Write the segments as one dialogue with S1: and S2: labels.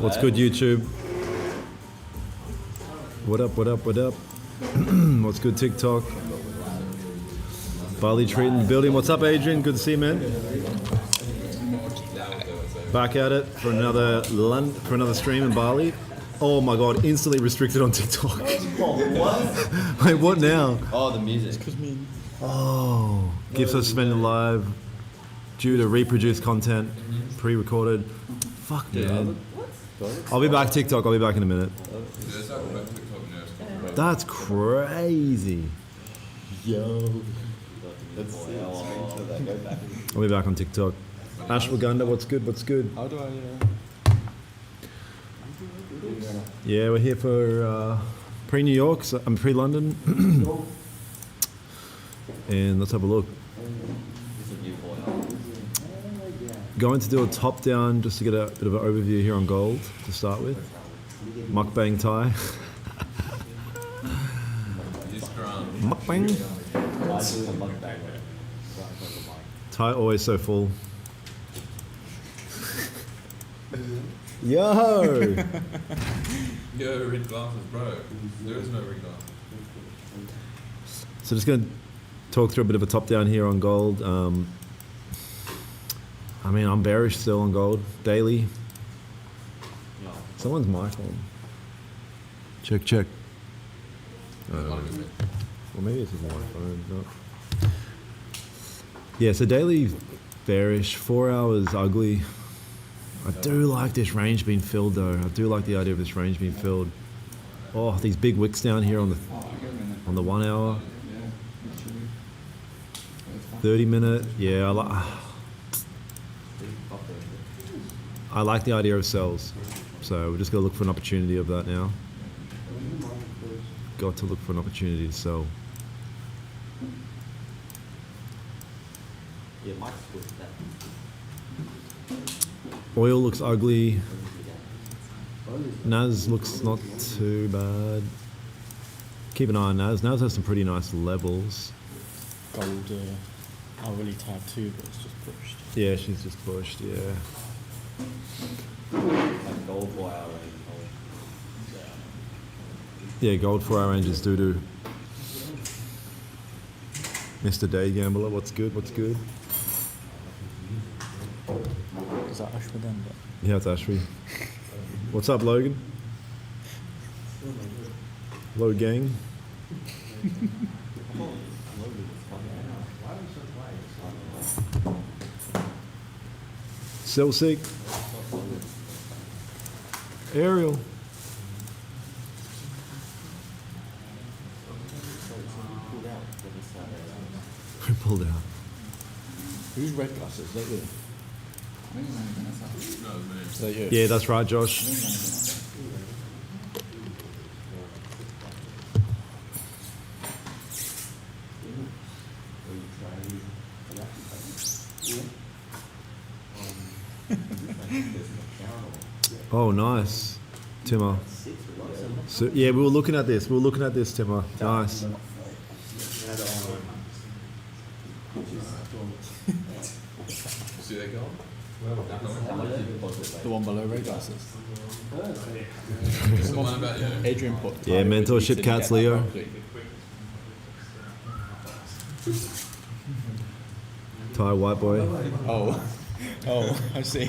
S1: What's good, YouTube? What up, what up, what up? What's good, TikTok? Bali treating building. What's up, Adrian? Good to see you, man. Back at it for another stream in Bali. Oh my god, instantly restricted on TikTok.
S2: What?
S1: Wait, what now?
S2: Oh, the music.
S1: Oh, gifts are suspended live due to reproduced content, pre-recorded. Fuck, man. I'll be back TikTok. I'll be back in a minute. That's crazy.
S2: Yo.
S1: I'll be back on TikTok. Ashwagandha, what's good? What's good?
S2: How do I...
S1: Yeah, we're here for pre-New York. So I'm pre-London. And let's have a look. Going to do a top down just to get a bit of an overview here on gold to start with. Mukbang Thai. Mukbang. Thai always so full. Yo!
S3: Yo, red glasses, bro. There is no red glasses.
S1: So just going to talk through a bit of a top down here on gold. I mean, I'm bearish still on gold, daily. Someone's mic on. Check, check. Well, maybe it's just my phone. No. Yeah, so daily bearish, 4 hours ugly. I do like this range being filled though. I do like the idea of this range being filled. Oh, these big wicks down here on the 1 hour. 30 minute, yeah, I like the idea of sells. So we're just gonna look for an opportunity of that now. Got to look for an opportunity to sell. Oil looks ugly. NAS looks not too bad. Keep an eye on NAS. NAS has some pretty nice levels.
S4: Gold, hourly tab too, but it's just pushed.
S1: Yeah, she's just pushed, yeah.
S2: Like gold 4 hour range.
S1: Yeah, gold 4 hour range is due to Mr. Day Gambler. What's good? What's good?
S4: Is that Ashwagandha?
S1: Yeah, it's Ashby. What's up, Logan? Hello, gang. Cell Seek. Ariel. We pulled out.
S4: Who's red glasses? Is that you? Is that you?
S1: Yeah, that's right, Josh. Oh, nice, Timmer. So yeah, we were looking at this. Timmer. Nice.
S3: See that go?
S4: The one below red glasses.
S3: It's the one about you.
S4: Adrian put.
S1: Yeah, mentorship cats, Leo. Thai white boy.
S4: Oh, oh, I see.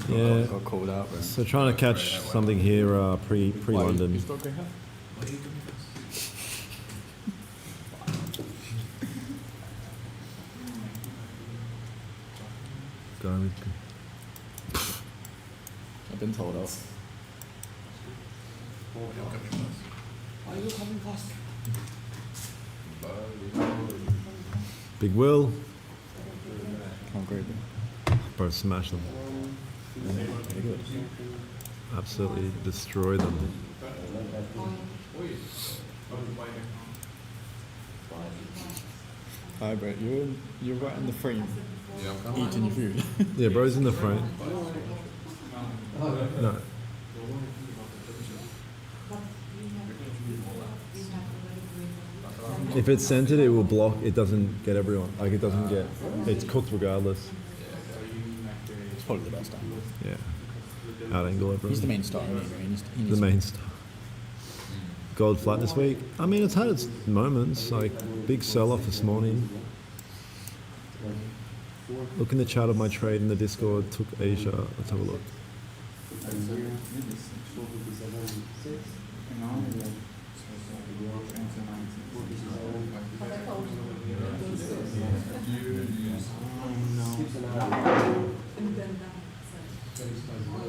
S1: Yeah.
S4: Got called out, bro.
S1: So trying to catch something here pre London.
S4: You still grey hair? I've been told off.
S2: Why are you coming fast?
S1: Big Will.
S4: I'm great,
S1: Bro, smash them.
S4: Very good.
S1: Absolutely destroy them.
S4: Hi, bro. You're right in the frame,
S3: Yeah, I'm coming.
S4: eating your food.
S1: Yeah, bro's in the front. No. If it's centered, it will block. It doesn't get everyone. Like it doesn't get. It's cooked regardless.
S4: It's probably the best angle.
S1: Yeah. Out angle everyone.
S4: He's the main star. He needs
S1: The main star. Gold flat this week. I mean, it's had its moments. Like big sell off this morning. Look in the chat of my trade in the Discord. Took Asia. Let's have a look.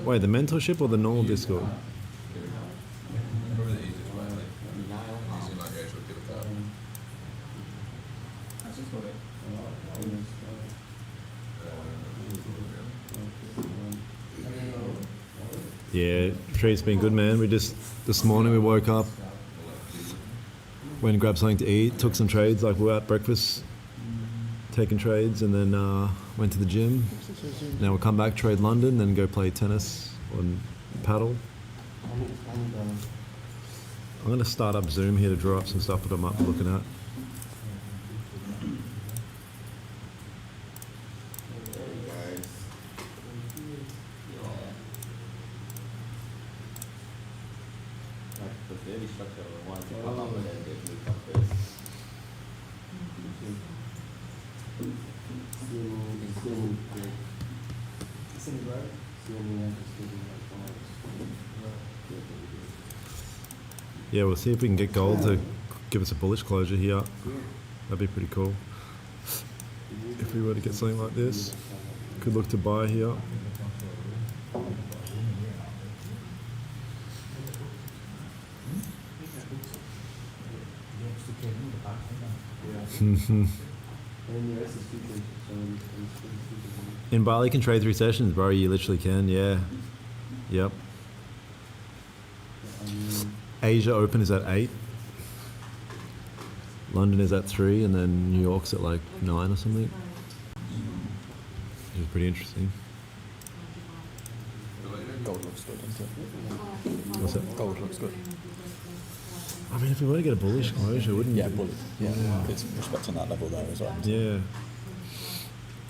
S1: Wait, the mentorship or the normal Discord?
S3: Probably the easiest way, like, using like the actual gift card.
S1: Yeah, trade's been good, man. This morning we woke up, went and grabbed something to eat, took some trades, like we were at breakfast, taking trades, and then went to the gym. Now we'll come back, trade London, then go play tennis or paddle. I'm going to start up Zoom here to draw up some stuff that I might be looking at. Yeah, we'll see if we can get gold to give us a bullish closure here. That'd be pretty cool. If we were to get something like this, could look to buy here. In Bali, you can trade 3 sessions, bro. You literally can, yeah. Yep. Asia Open is at 8. London is at 3, and then New York's at like 9 or something. Which is pretty interesting.
S4: Gold looks good, doesn't it?
S1: What's that?
S4: Gold looks good.
S1: I mean, if we were to get a bullish closure, wouldn't
S4: Yeah,
S1: it?
S4: bullet. Yeah, it's respecting that level there as well.
S1: Yeah.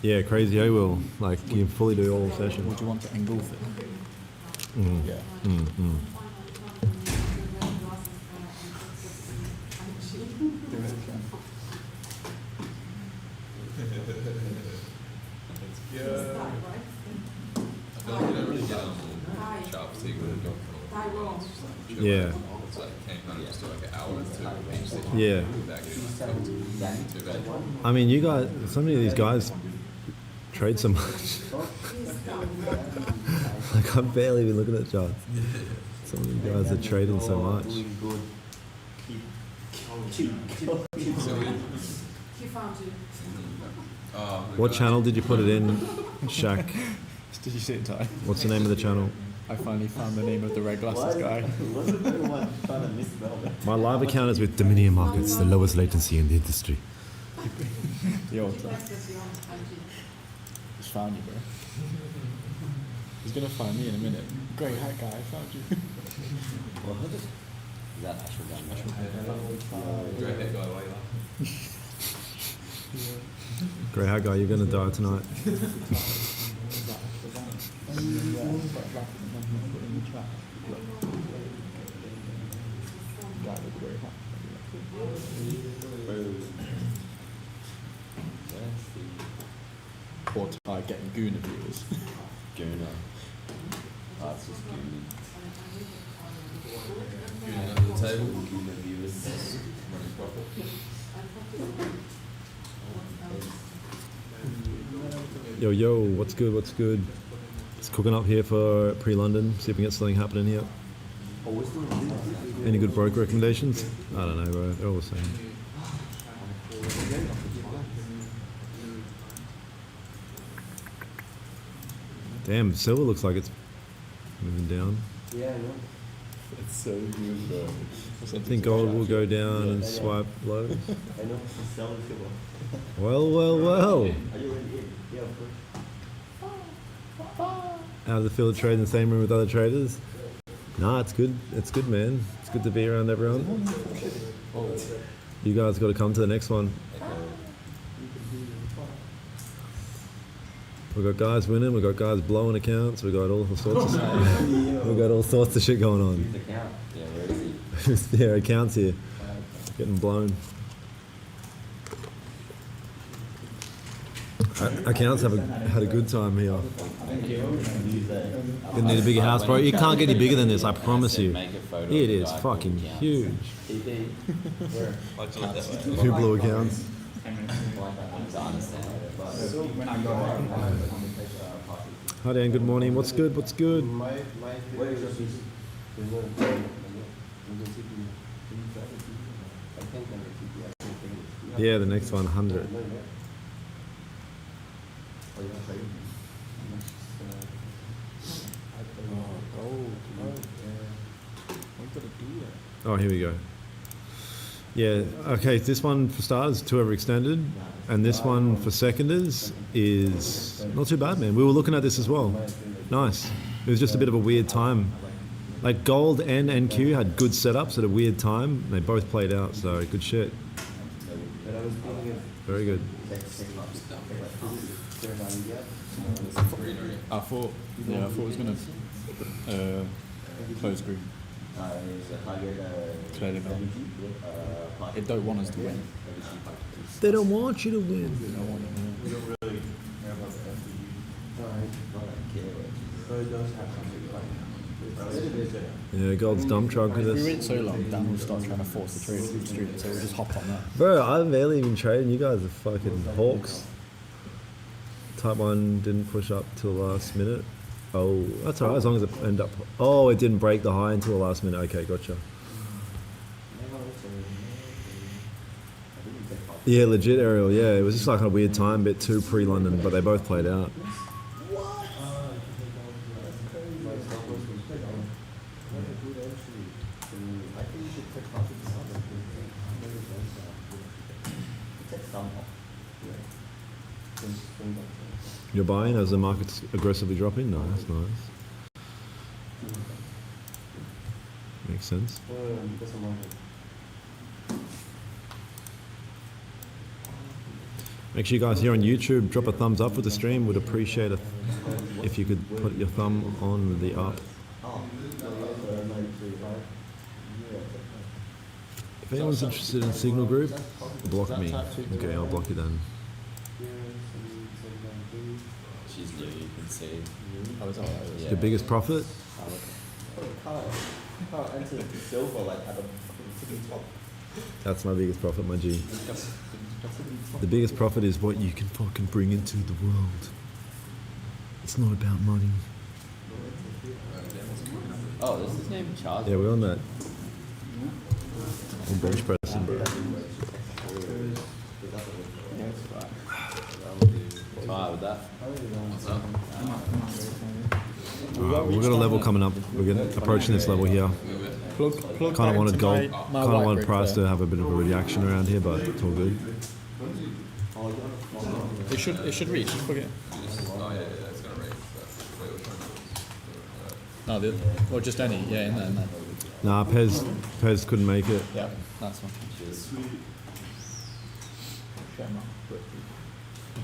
S1: Yeah, crazy. I will. Like, you fully do all sessions.
S4: Would you want to engulf it?
S1: Mm.
S4: Yeah.
S3: I feel like you don't really get on the sharp fatigue when you're going for
S1: Yeah.
S3: It's like you can't kind of just do like an hour or 2 each session.
S1: Yeah.
S3: Back in, too bad.
S1: I mean, you guys, so many of these guys trade so much. Like, I'm barely even looking at charts. Some of you guys are trading so much. What channel did you put it in, Shaq?
S4: Did you see it, Ty?
S1: What's the name of the channel?
S4: I finally found the name of the red glasses guy.
S1: My live account is with Dominion Markets, the lowest latency in the industry.
S4: Yo, Ty. Just found you, bro. He's gonna find me in a minute. Great hat guy, I found you.
S2: Is that actual gun?
S3: Great head guy, why you laughing?
S1: Grey hat guy, you're gonna die tonight.
S4: Or Ty getting Gooner viewers.
S2: Gooner. That's just Gooner.
S3: Gooning under the table.
S2: Gooner viewers.
S3: Running profit.
S1: Yo, yo, what's good, what's good? It's cooking up here for pre-London. See if we can get something happening here. Any good broker recommendations? I don't know, bro. They're all the same. Damn, silver looks like it's moving down.
S2: Yeah, I know.
S4: It's so good, bro.
S1: I think gold will go down and swipe low.
S2: I know. Selling silver.
S1: Well, well, well.
S2: Are you already in? Yeah, of course.
S1: How does it feel to trade in the same room with other traders? Nah, it's good. It's good, man. It's good to be around everyone. You guys got to come to the next one. We got guys winning. We got guys blowing accounts. We got all sorts of. We got all sorts of shit going on.
S2: Who's account? Yeah, where is he?
S1: Yeah, accounts here, getting blown. Accounts had a good time here. You need a bigger house, bro. You can't get any bigger than this. I promise you.
S2: Make a photo
S1: It
S2: of the
S1: is
S2: guy
S1: fucking
S2: called Accounts.
S1: huge.
S2: TP. Where?
S3: Why'd you look that way?
S1: Who blew accounts?
S2: To understand.
S1: Hi Dan, good morning. What's good? What's good?
S2: Where is your piece?
S1: Yeah, the next one, 100. Oh, here we go. Yeah, okay, this one for starters, 2 overextended, and this one for seconders is not too bad, man. We were looking at this as well. Nice. It was just a bit of a weird time. Like Gold and NQ had good setups at a weird time. They both played out, so good shit. Very good.
S4: I thought it was gonna close green. Clearly not. They don't want us to win.
S1: They don't want you to win.
S4: They don't want it,
S1: Yeah, Gold's dump truck with
S4: If we
S1: us.
S4: wait so long, Dan will start trying to force the trade from the street, so we'll just hop on that.
S1: Bro, I'm barely even trading. You guys are fucking hawks. Type 1 didn't push up till the last minute. Oh, that's alright, as long as it ended up. Oh, it didn't break the high until the last minute. Okay, gotcha. Yeah, legit, Ariel. Yeah, it was just like a weird time, bit too pre-London, but they both played out. You're buying as the market's aggressively dropping? No, that's nice. Makes sense. Make sure you guys here on YouTube drop a thumbs up for the stream. Would appreciate it if you could put your thumb on the up. If anyone's interested in Signal Group, block me. Okay, I'll block you then.
S2: She's new, you can see.
S4: Oh, it's alright.
S2: Yeah.
S1: Your biggest profit?
S2: Can't enter the silver like at the fucking top.
S1: That's my biggest profit, my G. The biggest profit is what you can fucking bring into the world. It's not about money.
S2: Oh, this is named Charles.
S1: Yeah, we're on that. I'm bench pressing, bro.
S2: Alright with that.
S3: What's up?
S1: We've got a level coming up. We're approaching this level here.
S4: Plug
S1: Kind of wanted gold.
S4: my
S1: Kind of
S4: white
S1: wanted
S4: brick
S1: price
S4: there.
S1: to have a bit of a reaction around here, but it's all good.
S4: It should reach. Just plug it in.
S3: Oh yeah, it's gonna raise. Wait, which one?
S4: No, or just any. Yeah, in there.
S1: Nah, Pez couldn't make it.
S4: Yeah, that's one.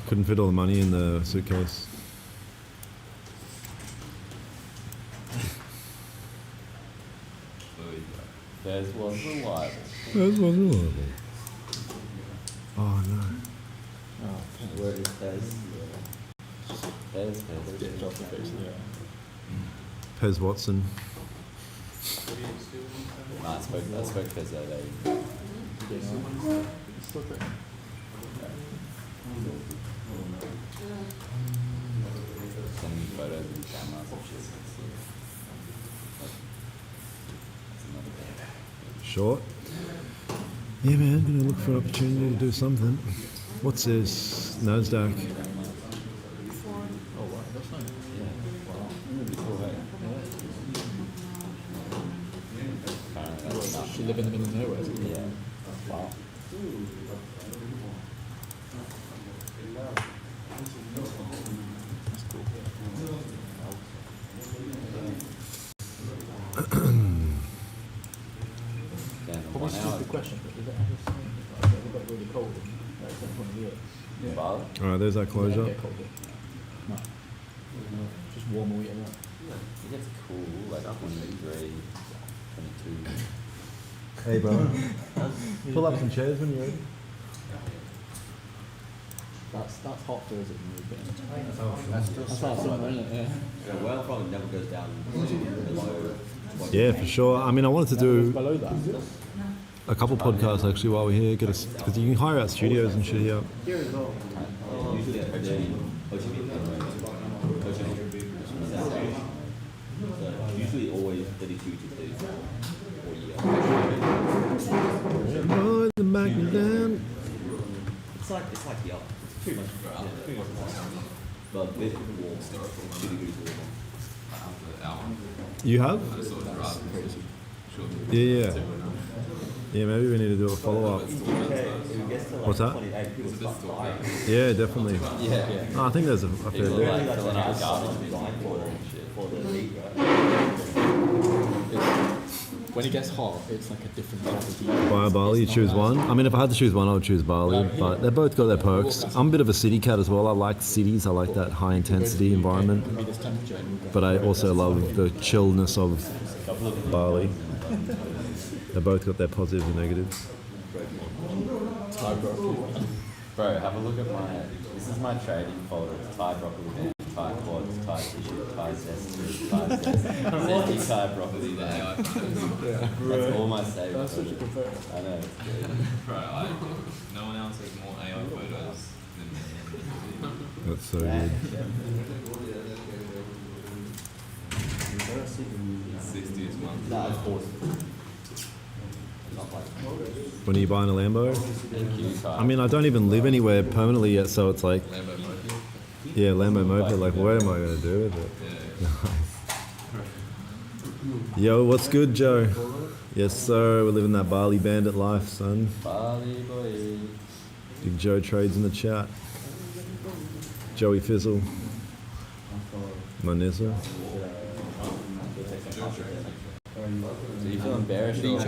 S1: Couldn't fit all the money in the suitcase.
S2: There's one reliable.
S1: Pez was reliable. Oh no.
S2: Where is Tez? Tez.
S1: Pez Watson.
S2: Nah, I spoke to Tez that day. Send me photos of the cameras and shit. That's another thing.
S1: Short. Yeah, man. Gonna look for an opportunity to do something. What's this? Nasdaq.
S4: Oh, wow, that's nice.
S2: Apparently that's not.
S4: She live in the middle of nowhere. Isn't it?
S2: Yeah. Wow.
S4: That's cool.
S2: Then
S4: Probably
S2: 1 hour.
S4: question, but is it ever snowing? Like, it got really cold in like some point of year.
S2: In Bali?
S1: All right, there's that
S4: Does it
S1: closure.
S4: get colder? No. Just warm all year round.
S2: It gets cool, like 23, 22.
S1: Hey, bro. Pull up some chairs when you're ready.
S4: That's hot for us at the moment.
S2: That's
S4: That's hot summer, isn't it? Yeah.
S2: The well probably never goes down below.
S1: Yeah, for sure. I mean, I wanted to do
S4: Below that.
S1: a couple podcasts actually while we're here. Get us because you can hire out studios and shit here.
S2: Usually at Ho Chi Minh, so usually always 32 to 34 or year.
S1: Oh, the back and down.
S2: It's like yeah, it's pretty much but this warm, really really warm.
S3: After the hour,
S1: You have?
S3: I just thought it was rather sure.
S1: Yeah. Yeah, maybe we need to do a follow up. What's that? Yeah, definitely.
S2: Yeah.
S1: Oh, I think there's a fair bit.
S2: Like filling out garbage water and shit for the heat, right?
S4: When it gets hot, it's like a different type of heat.
S1: By Bali, you choose one. I mean, if I had to choose one, I would choose Bali. But they've both got their perks. I'm a bit of a city cat as well. I like cities. I like that high intensity environment.
S4: It'll be this temperature and we'll go.
S1: But I also love the chillness of Bali. They both got their positives and negatives.
S4: Thai broccoli.
S2: Bro, have a look at this is my trading folder. It's Thai broccoli band, Thai quads, Thai tissue, Thai zesty, Thai zesty, Thai broccoli band. That's all my savings.
S4: That's such a good photo.
S2: I know, it's good.
S3: Right, no one else has more AI photos than me.
S1: That's so good.
S3: 60th month.
S2: Nah, it's awesome. Not like
S1: When are you buying a Lambo?
S2: thank you, Thai.
S1: I mean, I don't even live anywhere permanently yet, so it's like,
S3: Lambo Moped.
S1: yeah, Lambo moped. Like, what am I going to do with it?
S3: Yeah.
S1: Yo, what's good, Joe? Yes, sir. We're living that Bali bandit life, son.
S2: Bali boy.
S1: Big Joe trades in the chat. Joey Fizzle. My nizzle.
S2: So you feel embarrassed or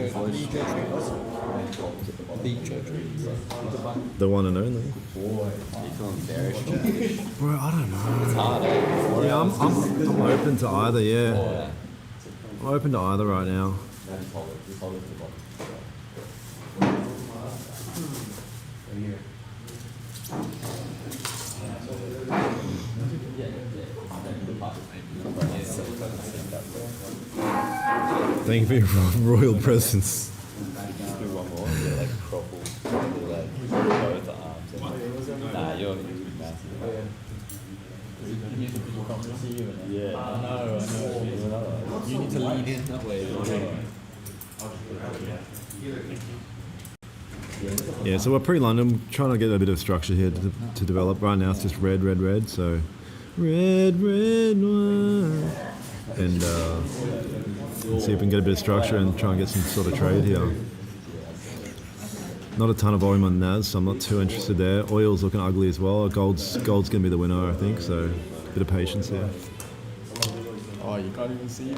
S1: The one and only.
S2: you feel embarrassed?
S1: Bro, I don't know.
S2: It's hard, eh?
S1: Yeah, I'm open to either, yeah. I'm open to either right now. Thank you for your royal presence.
S2: Do one more, yeah, like crumple, like both arms. Nah, you're massive. Yeah.
S4: I know. You need to lean in that way.
S1: Yeah, so we're pre-London, trying to get a bit of structure here to develop. Right now it's just red, so red wine. And see if we can get a bit of structure and try and get some sort of trade here. Not a ton of volume on NAS, so I'm not too interested there. Oil's looking ugly as well. Gold's going to be the winner, I think, so a bit of patience here.
S4: Oh, you can't even see me.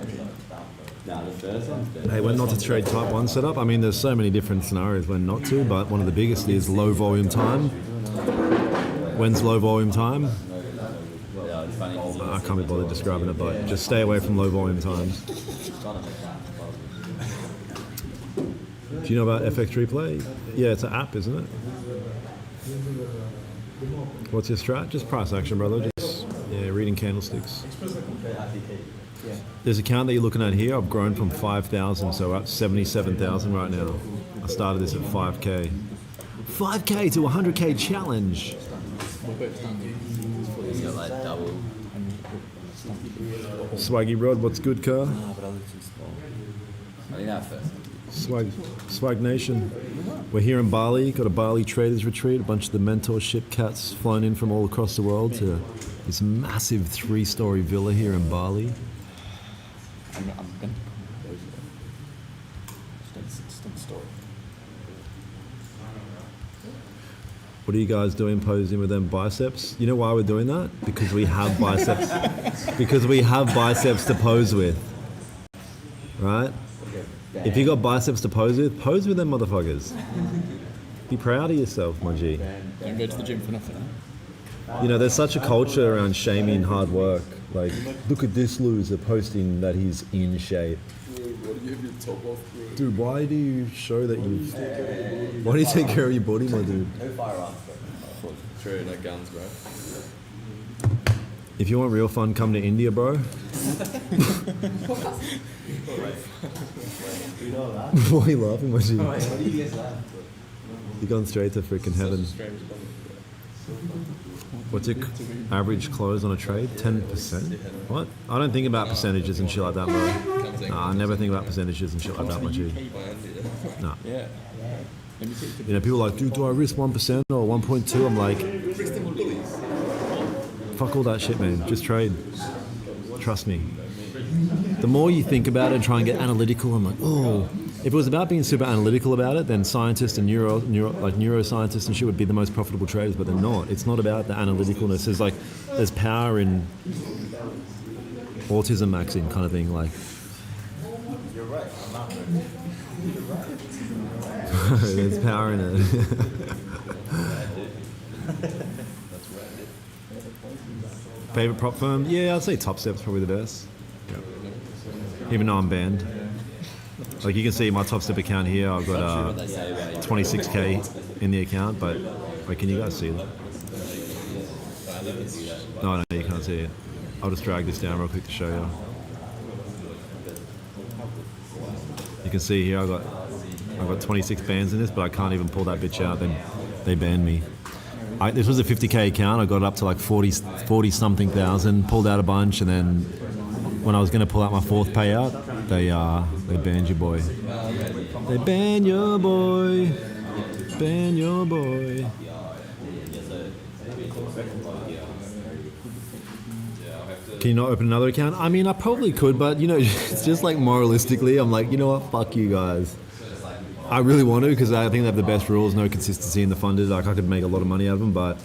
S2: Nah, the first one's dead.
S1: Hey, when not to trade type 1 setup, I mean, there's so many different scenarios when not to, but one of the biggest is low volume time. When's low volume time?
S2: Yeah, it's funny.
S1: I can't be bothered describing it, but just stay away from low volume times. Do you know about FX Replay? Yeah, it's an app, isn't it? What's your strat? Just price action, brother. Just reading candlesticks. There's a count that you're looking at here. I've grown from 5,000, so we're up 77,000 right now. I started this at 5K. 5K to 100K challenge.
S2: He's got like double.
S1: Swaggy Rod, what's good, car?
S2: But I look too small. I think that first.
S1: Swag Nation. We're here in Bali, got a Bali traders retreat, a bunch of the mentorship cats flown in from all across the world to this massive 3-story villa here in Bali.
S4: I'm going to come close it. Just don't store it.
S1: What are you guys doing posing with them biceps? You know why we're doing that? Because we have biceps. Because we have biceps to pose with. Right? If you got biceps to pose with them motherfuckers. Be proud of yourself, my G.
S4: Don't go to the gym for nothing.
S1: You know, there's such a culture around shaming hard work. Like, look at this loser posting that he's in shape.
S3: What do you have your top off, bro?
S1: Dude, why do you show that you... Why do you take care of your body, my dude?
S2: No firearms, bro.
S3: True, no guns, bro.
S1: If you want real fun, come to India, bro. Why are you laughing, my G?
S2: What do you guys laugh?
S1: You're going straight to freaking heaven. What's your average close on a trade? 10%? What? I don't think about percentages and shit like that, bro. Nah, I never think about percentages and shit like that, my G. Nah.
S4: Yeah. Let me take
S1: You know, people are like, dude, do I risk 1% or 1.2? I'm like, fuck all that shit, man. Just trade. Trust me. The more you think about it and try and get analytical, I'm like, oh. If it was about being super analytical about it, then scientists and neuroscientists and shit would be the most profitable traders, but they're not. It's not about the analyticalness. There's power in autism maxing kind of thing. Like,
S2: You're right. I'm not right.
S1: there's power in it. Favorite prop firm? Yeah, I'd say Top Step's probably the best. Even though I'm banned. Like you can see my Top Step account here, I've got 26k in the account, but wait, can you guys see that? No, you can't see it. I'll just drag this down real quick to show you. You can see here I've got 26 bans in this, but I can't even pull that bitch out. They banned me. This was a 50k account. I got it up to like 40 something thousand, pulled out a bunch, and then when I was going to pull out my fourth payout, they banned your boy. They banned your boy. Ban your boy. Can you not open another account? I mean, I probably could, but you know, it's just like moralistically, I'm like, you know what? Fuck you guys. I really want to because I think they have the best rules, no consistency in the funded. Like I could make a lot of money out of them, but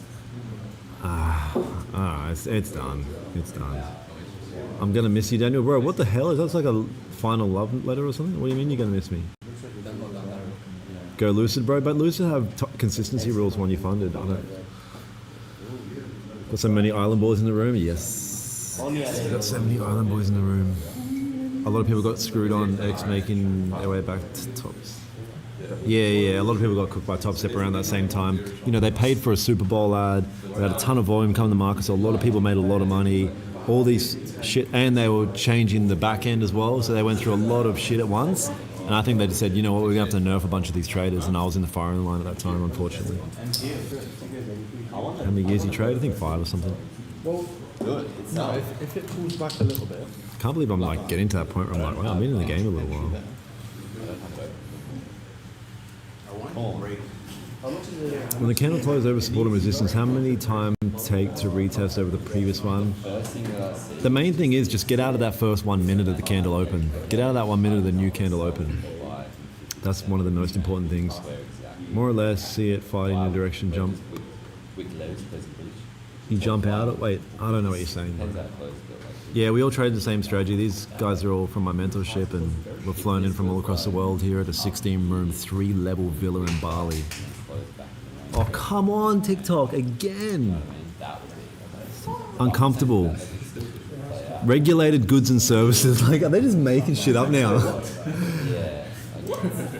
S1: it's done. It's done. I'm gonna miss you, Daniel. Bro, what the hell is that? Like a final love letter or something? What do you mean you're gonna miss me? Go Lucid, bro. But Lucid have consistency rules when you're funded. I don't. Got so many island boys in the room. Yes. Got so many island boys in the room. A lot of people got screwed on X making their way back to tops. Yeah. A lot of people got cooked by Top Step around that same time. You know, they paid for a Super Bowl ad. They had a ton of volume come to market, so a lot of people made a lot of money. All these shit, and they were changing the back end as well, so they went through a lot of shit at once. And I think they just said, you know what, we're going to have to nerf a bunch of these traders, and I was in the firing line at that time, unfortunately. How many years you trade? I think 5 or something.
S4: Well,
S2: Good.
S4: no, if it pulls back a little bit.
S1: Can't believe I'm like getting to that point where I'm like, wow, I've been in the game a little while. When the candle closed over support and resistance, how many time take to retest over the previous one? The main thing is just get out of that first 1 minute of the candle open. Get out of that 1 minute of the new candle open. That's one of the most important things. More or less, see it fighting in a direction, jump. You jump out. Wait, I don't know what you're saying. Yeah, we all trade the same strategy. These guys are all from my mentorship, and we're flown in from all across the world here at a 16-room, 3-level villa in Bali. Oh, come on, TikTok, again. Uncomfortable. Regulated goods and services. Like, are they just making shit up now?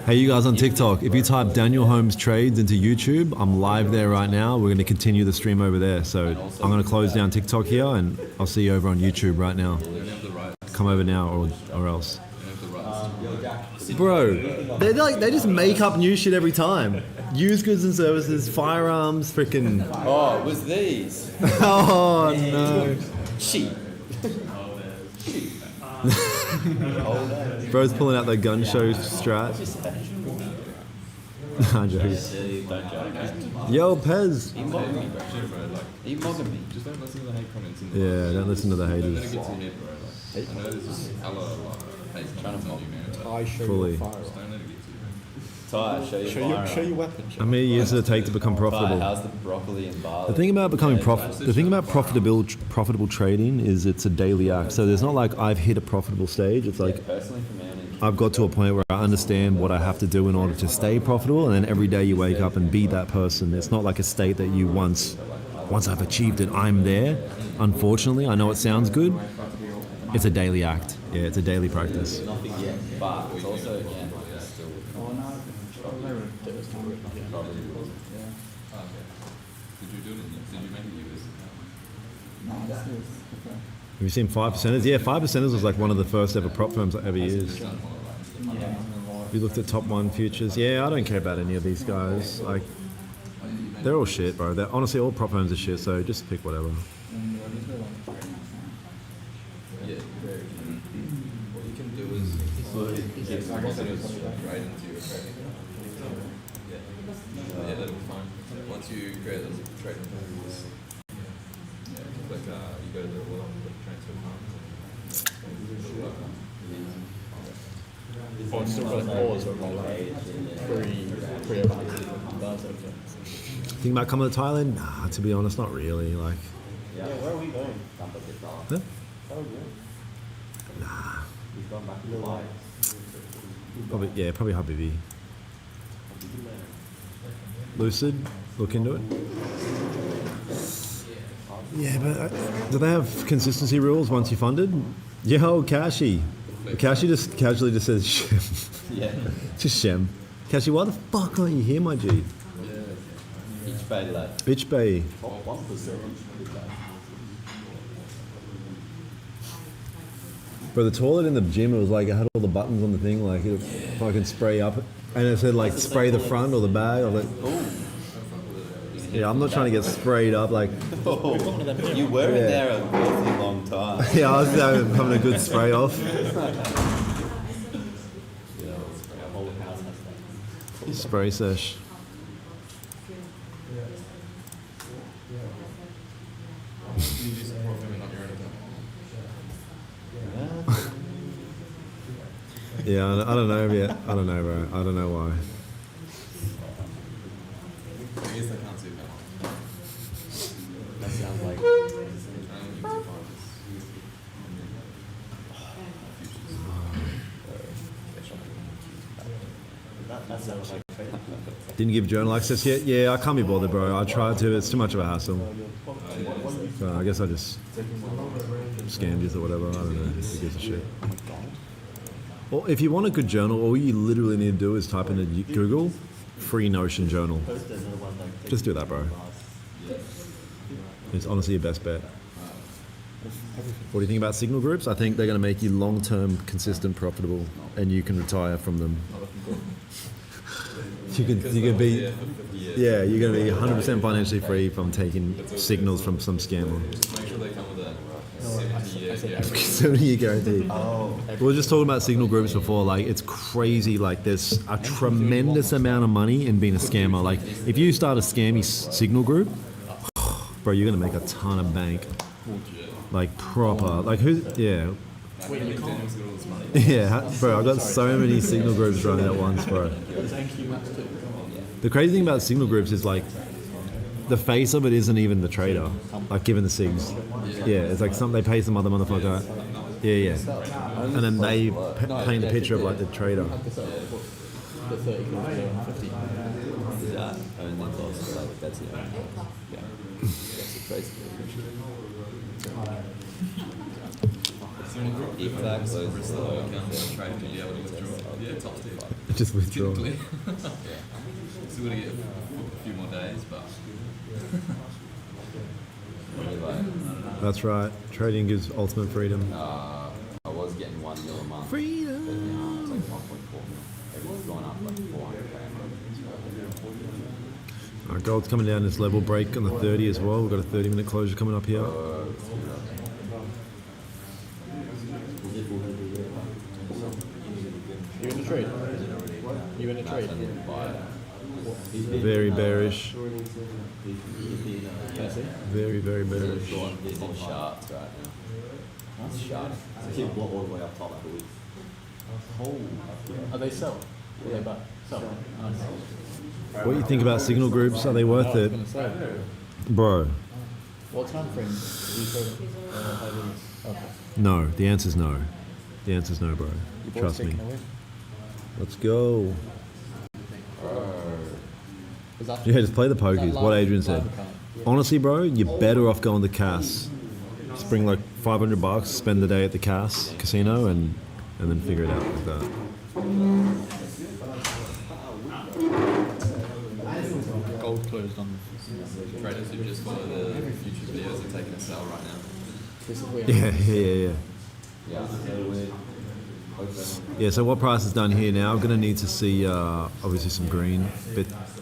S1: Hey, you guys on TikTok, if you type Daniel Holmes Trades into YouTube, I'm live there right now. We're going to continue the stream over there. So I'm going to close down TikTok here, and I'll see you over on YouTube right now. Come over now or else. Bro, they just make up new shit every time. Used goods and services, firearms, freaking.
S2: Oh, it was these.
S1: Oh no.
S2: Sheep.
S1: Bro's pulling out the gun show strat. Nah, joking.
S2: Don't joke.
S1: Yo, Pez.
S2: He mocked me, bro. He mocked me.
S3: Just don't listen to the hate comments.
S1: Yeah, don't listen to the
S3: Don't let it
S1: haters.
S3: get to your head, bro. Like, I know there's just a lot of hate
S2: Trying to
S3: comments on
S2: mock
S3: you, man. But
S4: I show
S1: Fully.
S4: you fire.
S3: just don't let it get to you.
S2: Ty, show your
S4: weapon.
S1: How many years does it take to become
S2: Ty,
S1: profitable?
S2: how's the broccoli in Bali?
S1: The thing about becoming profitable trading is it's a daily act. So there's not like I've hit a profitable stage. It's like
S2: Personally, for me, I need
S1: I've got to a point where I understand what I have to do in order to stay profitable, and then every day you wake up and be that person. It's not like a state that you once I've achieved it, I'm there. Unfortunately, I know it sounds good. It's a daily act. Yeah, it's a daily practice.
S2: Nothing yet, but it's also again it's still probably
S3: Okay. Did you do it? Did you make it US?
S1: Have you seen 5%ers? Yeah, 5%ers was like one of the first ever prop firms I ever used. You looked at top one futures. Yeah, I don't care about any of these guys. Like, they're all shit, bro. They're honestly all prop firms are shit. So just pick whatever.
S3: Yeah. What you can do is get some positives right into your trading. Yeah, that'll be fine. Once you create those trading plans, like you go to the transfer
S4: Oh, it's still got a pause or like
S1: Think about coming to Thailand? Nah, to be honest, not really. Like,
S2: yeah. Where are we going?
S1: huh?
S2: We've gone back to Bali.
S1: Probably Habibi. Lucid, look into it. Yeah, but do they have consistency rules once you're funded? Yo, Kashi. Kashi just casually just says Shem.
S2: Yeah.
S1: Just Shem. Kashi, why the fuck aren't you here, my G?
S2: Each bay left.
S1: Bitch Bay.
S2: Top 1%.
S1: Bro, the toilet in the gym, it was like, it had all the buttons on the thing, like, it fucking spray up. And it said, like, spray the front or the bag. I was like, yeah, I'm not trying to get sprayed up, like,
S2: You were in there a really long time.
S1: yeah, I was having a good spray off. Spray sesh. Yeah, I don't know yet. I don't know, bro. I don't know why.
S3: I guess I can't see it now.
S2: That sounds like that sounds like
S1: Didn't give journal access yet? Yeah, I can't be bothered, bro. I tried to. It's too much of a hassle. So I guess I just scammed you or whatever. I don't know. Who gives a shit? Well, if you want a good journal, all you literally need to do is type into Google free Notion journal. Just do that, bro. It's honestly your best bet. What do you think about signal groups? I think they're going to make you long-term, consistent, profitable, and you can retire from them. You can be, yeah, you're going to be 100% financially free from taking signals from some scammer.
S3: Make sure they come with a 70-year guarantee.
S1: 70-year guarantee. We were just talking about signal groups before. Like, it's crazy. Like, there's a tremendous amount of money in being a scammer. Like, if you start a scammy signal group, bro, you're going to make a ton of bank. Like, proper. Like, who? Yeah. Yeah, bro, I got so many signal groups running at once, bro. The crazy thing about signal groups is, like, the face of it isn't even the trader, like, given the sigs. Yeah, it's like they pay some other motherfucker. Yeah. And then they paint the picture of, like, the trader.
S2: that only loss. Like, that's the only loss. Yeah. That's the crazy thing. If that closes the low account,
S3: Trade to be able to withdraw. Yeah, top tier.
S1: Just withdraw.
S3: Typically. Still got to get a few more days, but.
S1: That's right. Trading gives ultimate freedom.
S2: I was getting 1 mil a month.
S1: Freedom.
S2: But now it's like 1.4 mil. Everyone's gone up like 400 grand.
S1: Gold's coming down this level break on the 30 as well. We've got a 30-minute closure coming up here.
S4: You in the trade? You in the trade?
S1: Very bearish. Very, very bearish.
S2: He's in sharps right now. That's sharp. It's a block all the way up top like a week.
S4: Are they sell? Are they buy? Sell.
S1: What do you think about signal groups? Are they worth it? Bro,
S4: What time frame are you trading? Okay.
S1: no. The answer's no. The answer's no, bro.
S4: Your boy's
S1: Trust me.
S4: taking a win.
S1: Let's go.
S4: Was that-
S1: Yeah, just play the
S4: was that
S1: pokies.
S4: live-
S1: What Adrian said.
S4: live account?
S1: Honestly, bro, you're better off going to Cass. Just bring like $500, spend the day at the Cass casino, and then figure it out like that.
S4: Gold closed on.
S3: Traders who just follow the futures videos are taking a sell right now.
S4: This is weird.
S1: Yeah.
S2: Yeah, so we're
S1: Yeah, so what price is done here now? I'm going to need to see obviously some green,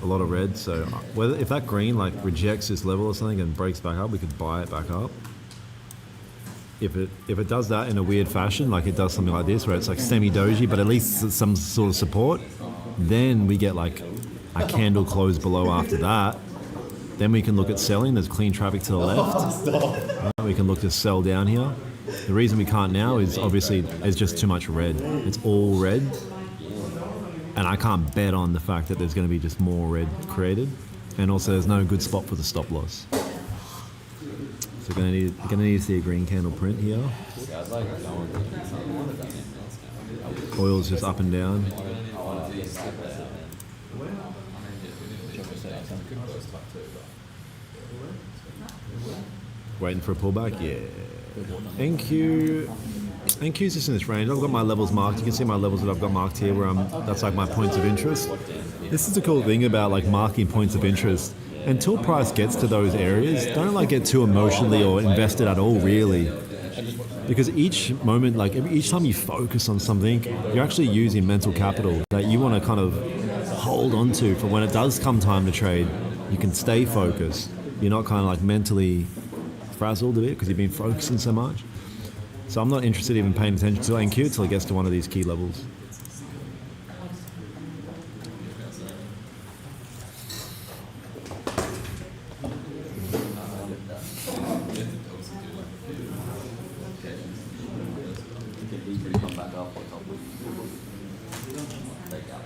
S1: a lot of red. So whether if that green like rejects this level or something and breaks back up, we could buy it back up. If it does that in a weird fashion, like it does something like this, where it's like semi-doji, but at least some sort of support, then we get like a candle close below after that. Then we can look at selling. There's clean traffic to the left. We can look to sell down here. The reason we can't now is obviously there's just too much red. It's all red. And I can't bet on the fact that there's going to be just more red created. And also there's no good spot for the stop loss. So we're going to need to see a green candle print here.
S2: See, I was like, I want to do something. I want to do something else now.
S1: Oil's just up and down.
S2: I want to do something else.
S1: Waiting for a pullback? Yeah. NQ's just in this range. I've got my levels marked. You can see my levels that I've got marked here where that's like my points of interest. This is the cool thing about like marking points of interest. Until price gets to those areas, don't like get too emotionally or invested at all really. Because each moment, like each time you focus on something, you're actually using mental capital that you want to kind of hold on to for when it does come time to trade. You can stay focused. You're not kind of like mentally frazzled a bit because you've been focusing so much. So I'm not interested in even paying attention to NQ until it gets to one of these key levels.
S2: Come back up on top of take out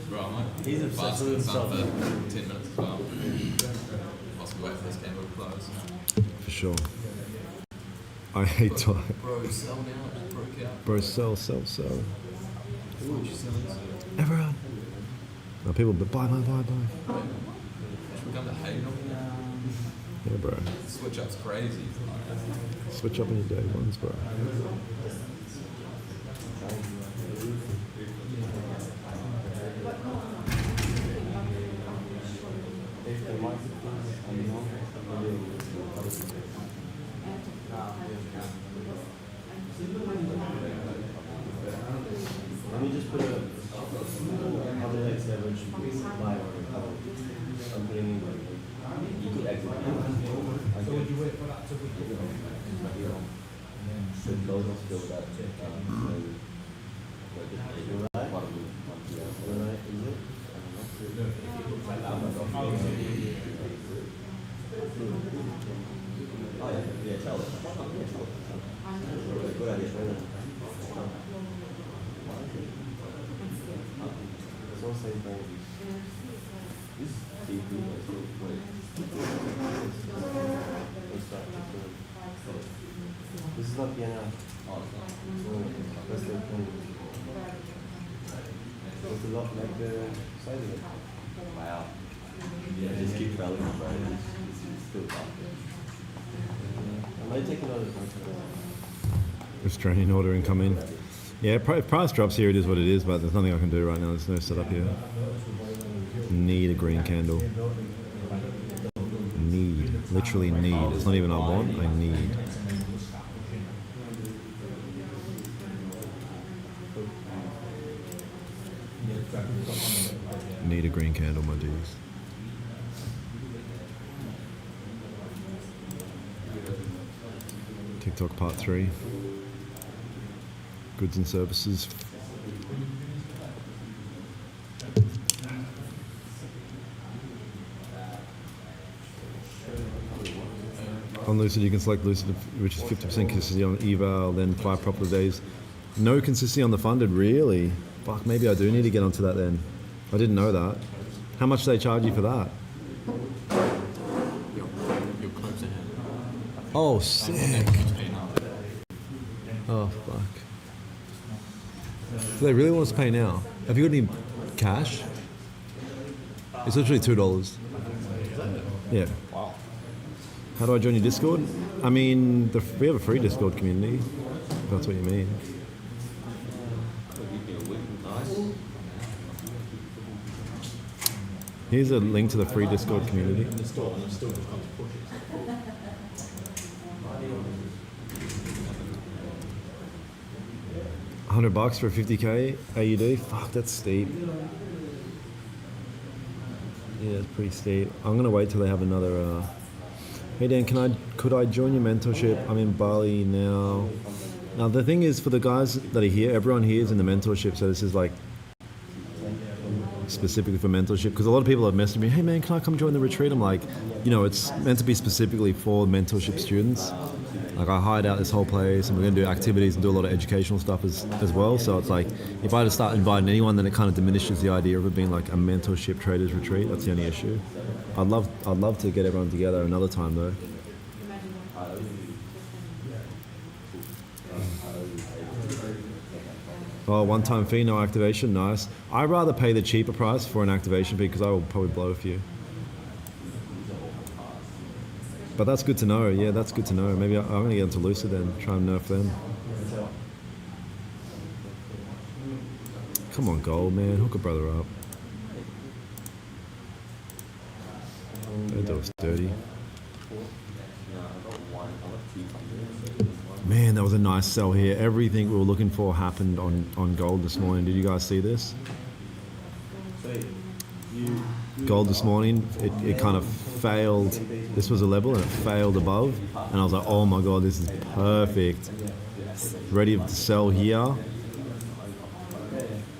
S3: Bro, I'm like
S2: He's obsessed
S3: fasting
S2: with
S3: sun
S2: himself.
S3: for 10 minutes as well. Whilst we wait for this candle to close.
S1: For sure. I hate time.
S3: Bro, sell now, it just broke out.
S1: Bro, sell.
S3: What you selling?
S1: Everyone. No, people, but buy.
S3: Should we come to hate on
S1: Yeah, bro.
S3: Switch up's crazy.
S1: Switch up on your day ones, bro.
S2: Let me just put a other legs leverage live I'm putting in you could exit. So would you wait for that to be the load of skill that you're right. Is it? Oh yeah, tell it. Good idea. So same thing. This deeply this is not piano. Oh, that's the thing. It's a lot like the side of it. Wow. Yeah, just keep relevant, bro. It's still tough. I might take another one.
S1: Restraining order incoming. Yeah, if price drops here, it is what it is, but there's nothing I can do right now. There's no setup here. Need a green candle. Need. Literally need. It's not even I want, I need. Need a green candle, my dudes. TikTok part 3. Goods and services. On Lucid, you can select Lucid, which is 50% consistency on eval, then 5 profitable days. No consistency on the funded, really? Fuck, maybe I do need to get onto that then. I didn't know that. How much do they charge you for that?
S4: You're close ahead.
S1: Oh, sick.
S4: Pay now.
S1: Oh, fuck. Do they really want us to pay now? Have you got any cash? It's literally $2. Yeah.
S4: Wow.
S1: How do I join your Discord? I mean, we have a free Discord community, if that's what you mean. Here's a link to the free Discord community. $100 for a 50k AUD? Fuck, that's steep. Yeah, it's pretty steep. I'm gonna wait till they have another. Hey Dan, could I join your mentorship? I'm in Bali now. Now the thing is, for the guys that are here, everyone here is in the mentorship, so this is like specifically for mentorship, because a lot of people have messaged me, hey man, can I come join the retreat? I'm like, it's meant to be specifically for mentorship students. Like I hired out this whole place and we're going to do activities and do a lot of educational stuff as well. So it's like, if I had to start inviting anyone, then it kind of diminishes the idea of it being like a mentorship traders retreat. That's the only issue. I'd love to get everyone together another time though. Oh, one-time fee, no activation, nice. I'd rather pay the cheaper price for an activation fee because I will probably blow a few. But that's good to know. Yeah, that's good to know. Maybe I'm going to get into Lucid then, try and nerf them. Come on, gold, man. Hook a brother up. That dog's dirty. Man, that was a nice sell here. Everything we were looking for happened on gold this morning. Did you guys see this? Gold this morning, it kind of failed. This was a level and it failed above. And I was like, oh my God, this is perfect. Ready to sell here.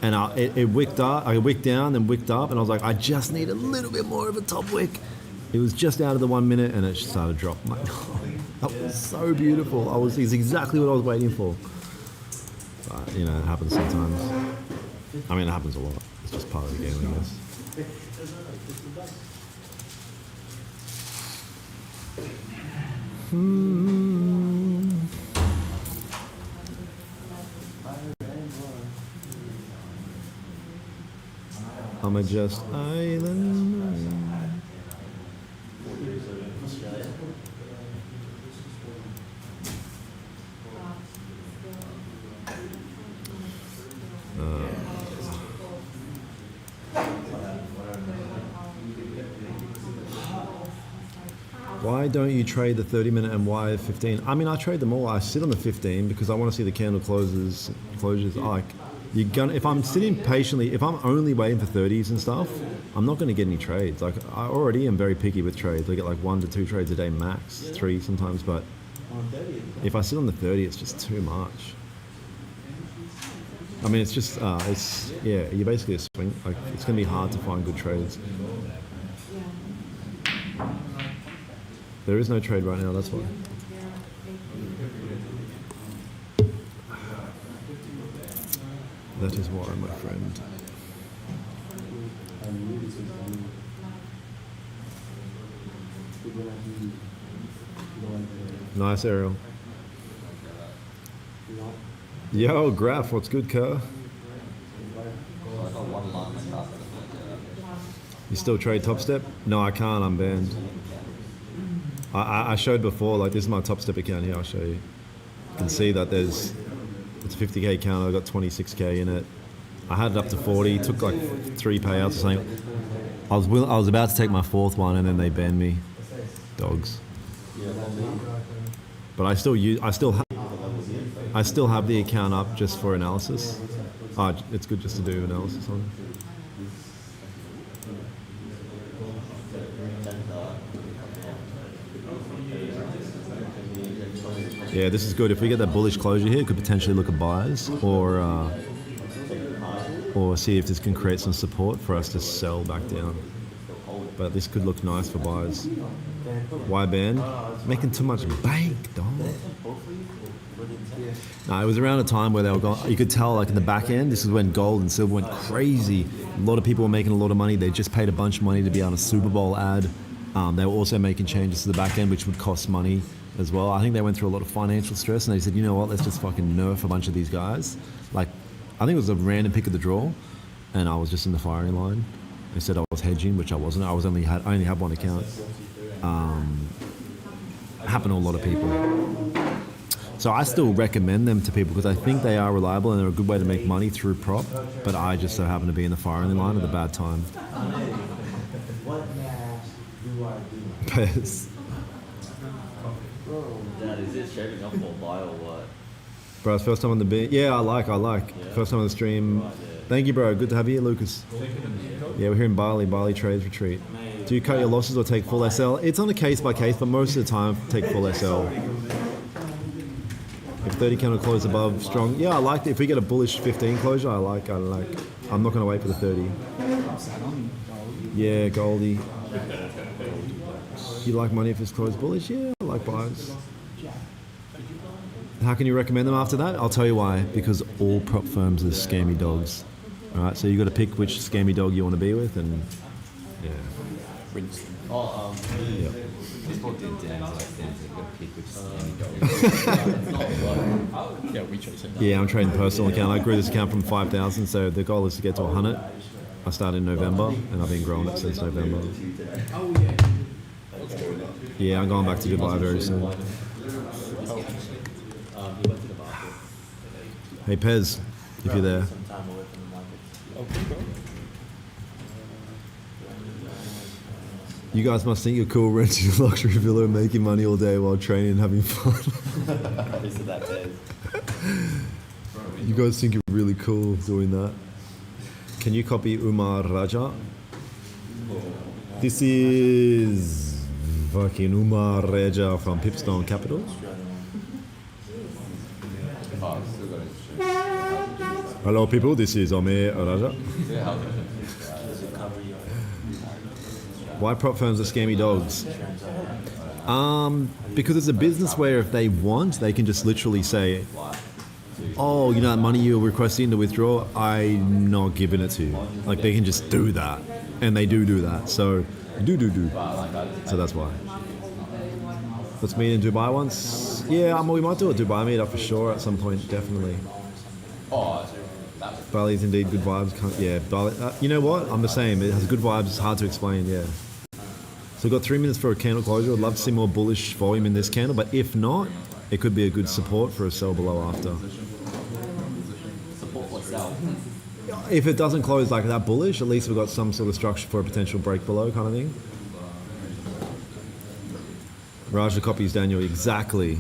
S1: And it wicked up. I wicked down, then wicked up. And I was like, I just need a little bit more of a top wick. It was just out of the 1 minute and it started to drop. Like, that was so beautiful. It's exactly what I was waiting for. But, it happens sometimes. I mean, it happens a lot. It's just part of the game, I guess. I'm a just island. Why don't you trade the 30-minute and why 15? I mean, I trade them all. I sit on the 15 because I want to see the candle closures. Like, if I'm sitting patiently, if I'm only waiting for 30s and stuff, I'm not going to get any trades. Like, I already am very picky with trades. I get like 1 to 2 trades a day max, 3 sometimes. But if I sit on the 30, it's just too much. I mean, it's just, you're basically a swing. Like, it's going to be hard to find good trades. There is no trade right now, that's why. That is why, my friend. Nice, Ariel. Yo, Graph, what's good, car? You still trade Top Step? No, I can't, I'm banned. I showed before, like this is my Top Step account here, I'll show you. You can see that it's a 50k account, I got 26k in it. I had it up to 40, took like 3 payouts or something. I was about to take my 4th one and then they banned me. Dogs. But I still have the account up just for analysis. It's good just to do analysis on it. Yeah, this is good. If we get that bullish closure here, it could potentially look at buys or see if this can create some support for us to sell back down. but this could look nice for buyers. Why band? Making too much bank, dog. No, it was around a time where they were going, you could tell like in the back end, this is when gold and silver went crazy. A lot of people were making a lot of money. They just paid a bunch of money to be on a Super Bowl ad. They were also making changes to the back end, which would cost money as well. I think they went through a lot of financial stress and they said, you know what, let's just fucking nerf a bunch of these guys. Like, I think it was a random pick of the draw and I was just in the firing line. They said I was hedging, which I wasn't. I only had one account. Happened to a lot of people. So I still recommend them to people because I think they are reliable and they're a good way to make money through prop, but I just so happen to be in the firing line at the bad time. Pez.
S2: Dad, is it shaping up for buy or what?
S1: Bro, it's first time on the beat. Yeah, I like. First time on the stream. Thank you, bro. Good to have you here, Lucas. Yeah, we're here in Bali Trades Retreat. Do you cut your losses or take full SL? It's on a case by case, but most of the time, take full SL. If 30 candle close above strong, yeah, I like it. If we get a bullish 15 closure, I like. I'm not going to wait for the 30. Yeah, Goldie. You like money if it's closed bullish? Yeah, I like buys. How can you recommend them after that? I'll tell you why. Because all prop firms are scammy dogs. All right, so you got to pick which scammy dog you want to be with, and yeah.
S2: Yeah. People did dance like dance. They got pick which scammy.
S4: Yeah, we chose it.
S1: Yeah, I'm trading personal account. I grew this account from 5,000, so the goal is to get to 100. I started in November, and I've been growing it since November. Yeah, I'm going back to Dubai very soon. Hey Pez, if you're there. You guys must think you're cool renting a luxury villa and making money all day while training and having fun.
S2: This is that Pez.
S1: You guys think you're really cool doing that. Can you copy Umar Raja? This is fucking Umar Raja from Pipstone Capital. Hello people, this is Omer Raja. Why prop firms are scammy dogs? Because it's a business where if they want, they can just literally say, oh, you know that money you're requesting to withdraw, I'm not giving it to you. Like they can just do that. And they do that. So, do. So that's why. Let's meet in Dubai once. Yeah, we might do a Dubai meetup for sure at some point, definitely. Bali's indeed good vibes. Yeah, Bali. You know what? I'm the same. It has good vibes. It's hard to explain. Yeah. So we've got 3 minutes for a candle closure. I'd love to see more bullish volume in this candle, but if not, it could be a good support for a sell below after.
S2: Support or sell?
S1: If it doesn't close like that bullish, at least we've got some sort of structure for a potential break below kind of thing. Raja copies Daniel. Exactly.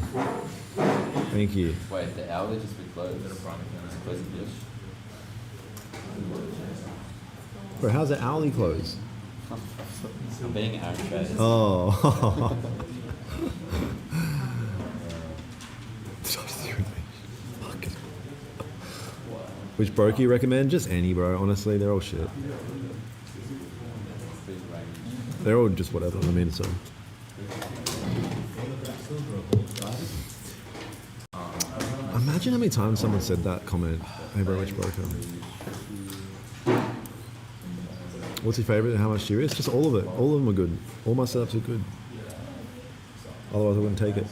S1: Thank you.
S2: Wait, the hourly just be closed. It's closing bullish.
S1: Bro, how's the hourly close?
S2: I'm being Aaron Trader.
S1: Oh. Which broker you recommend? Just any, bro. Honestly, they're all shit. They're all just whatever. I mean, so. Imagine how many times someone said that comment. Hey, bro, which broker? What's your favorite and how much do you risk? Just all of it. All of them are good. All my setups are good. Otherwise, I wouldn't take it.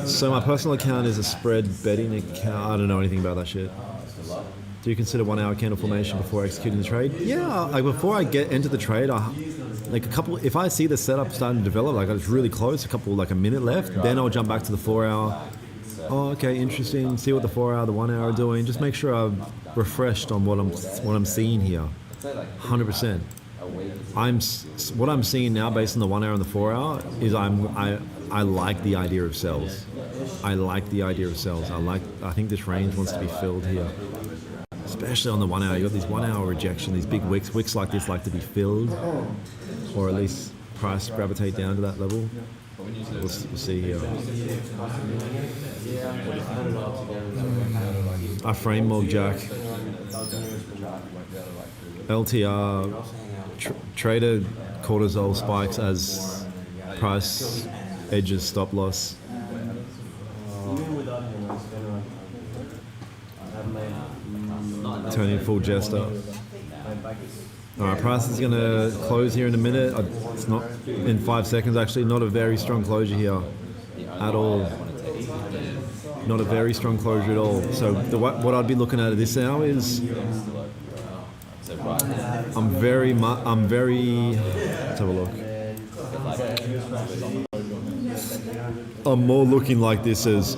S1: So my personal account is a spread betting account. I don't know anything about that shit. Do you consider 1 hour candle formation before executing the trade? Yeah, like before I get into the trade, if I see the setup starting to develop, like it's really close, a minute left, then I'll jump back to the 4 hour. Oh, okay, interesting. See what the 4 hour, the 1 hour are doing. Just make sure I'm refreshed on what I'm seeing here. 100%. What I'm seeing now based on the 1 hour and the 4 hour is I like the idea of sells. I think this range wants to be filled here. Especially on the 1 hour. You got these 1 hour rejection, these big wicks. Wicks like this like to be filled. Or at least price gravitate down to that level. We'll see here. I frame mog Jack. LTR, trader cortisol spikes as price edges stop loss. Turning full jester. Alright, price is going to close here in a minute. It's not in 5 seconds actually. Not a very strong closure here at all. Not a very strong closure at all. So what I'd be looking at this now is I'm very. Let's have a look. I'm more looking like this as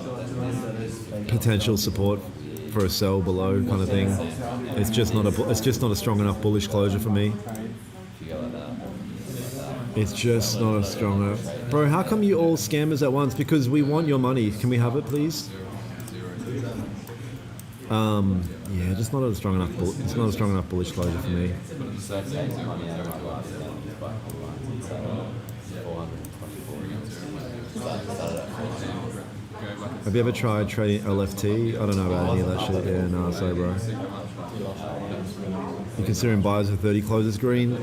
S1: potential support for a sell below kind of thing. It's just not a strong enough bullish closure for me. It's just not a strong enough. Bro, how come you all scammers at once? Because we want your money. Can we have it, please? Yeah, just not a strong enough. It's not a strong enough bullish closure for me. Have you ever tried trading LFT? I don't know about any of that shit. Yeah, no, sorry, bro. You considering buyers with 30 closes green?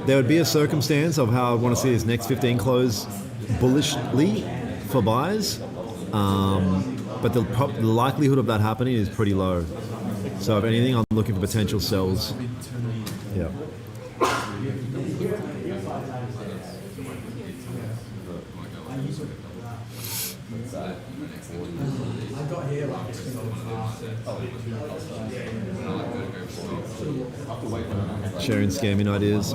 S1: There would be a circumstance of how I want to see this next 15 close bullishly for buyers, but the likelihood of that happening is pretty low. So if anything, I'm looking for potential sells. Yeah. Sharing scamming ideas.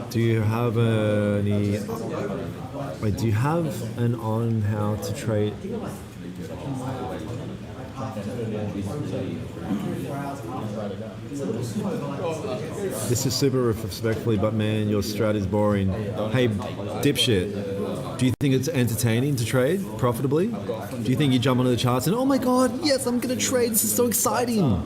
S1: Do you have any? Wait, do you have an on how to trade? This is super respectfully, but man, your strat is boring. Hey, dipshit, do you think it's entertaining to trade profitably? Do you think you jump onto the charts and, oh my god, yes, I'm going to trade, this is so exciting?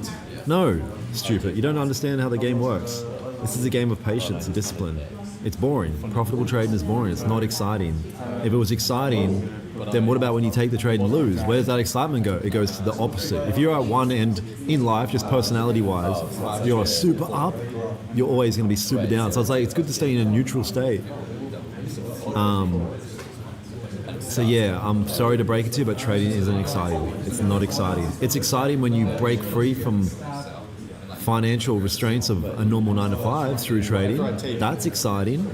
S1: No, stupid, you don't understand how the game works. This is a game of patience and discipline. It's boring. Profitable trading is boring. It's not exciting. If it was exciting, then what about when you take the trade and lose? Where does that excitement go? It goes to the opposite. If you're at one end in life, just personality-wise, you're super up, you're always going to be super down. So it's like, it's good to stay in a neutral state. So yeah, I'm sorry to break it to you, but trading isn't exciting. It's not exciting. It's exciting when you break free from financial restraints of a normal 9 to 5 through trading. That's exciting.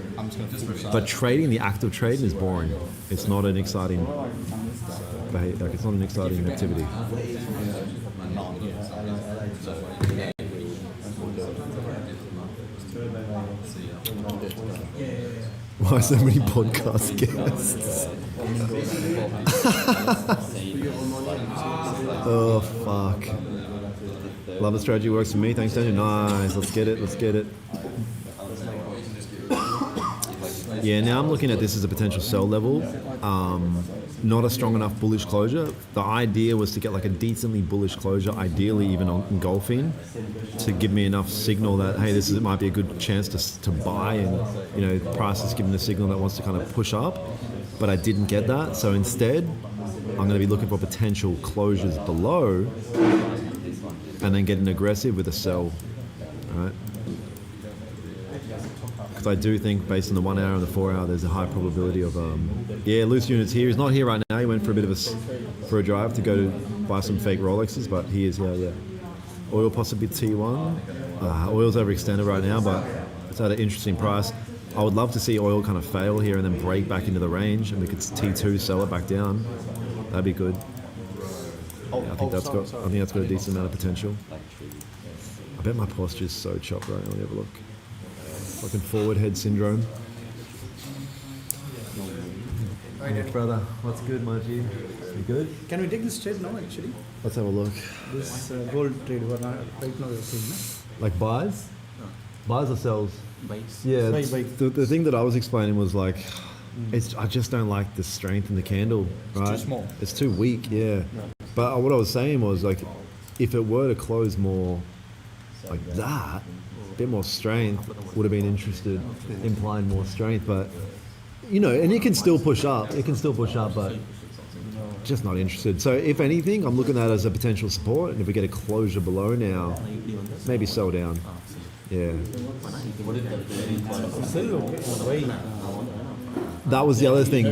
S1: But trading, the act of trading is boring. It's not an exciting behavior. Like, it's not an exciting activity. Why so many podcast guests? Oh fuck. Love the strategy works for me. Thanks, Daniel. Nice. Let's get it. Let's get it. Yeah, now I'm looking at this as a potential sell level. Not a strong enough bullish closure. The idea was to get like a decently bullish closure, ideally even engulfing, to give me enough signal that, hey, it might be a good chance to buy, and the price is giving a signal that wants to kind of push up. But I didn't get that. So instead, I'm going to be looking for potential closures below, and then getting aggressive with a sell, right? Because I do think based on the 1 hour and the 4 hour, there's a high probability of, loose units here. He's not here right now. He went for a bit of for a drive to go to buy some fake Rolexes, but he is here, yeah. Oil possibly T1. Oil's overextended right now, but it's at an interesting price. I would love to see oil kind of fail here and then break back into the range, and we could T2 sell it back down. That'd be good. Yeah, I think that's got a decent amount of potential. I bet my posture is so chopped right now. Let me have a look. Fucking forward head syndrome. Hey, brother, what's good, my G? You good?
S5: Can we take this trade now, actually?
S1: Let's have a look.
S5: This gold trade, right now we're seeing, no?
S1: Like buys? Buys or sells?
S5: Buys.
S1: Yeah,
S5: Buy.
S1: the thing that I was explaining was like, I just don't like the strength in the candle, right?
S5: It's too small.
S1: It's too weak, yeah. But what I was saying was, like, if it were to close more like that, bit more strength, would have been interested, implying more strength. But you know, and it can still push up. It can still push up, but just not interested. So if anything, I'm looking at it as a potential support. And if we get a closure below now, maybe sell down. Yeah. That was the other thing,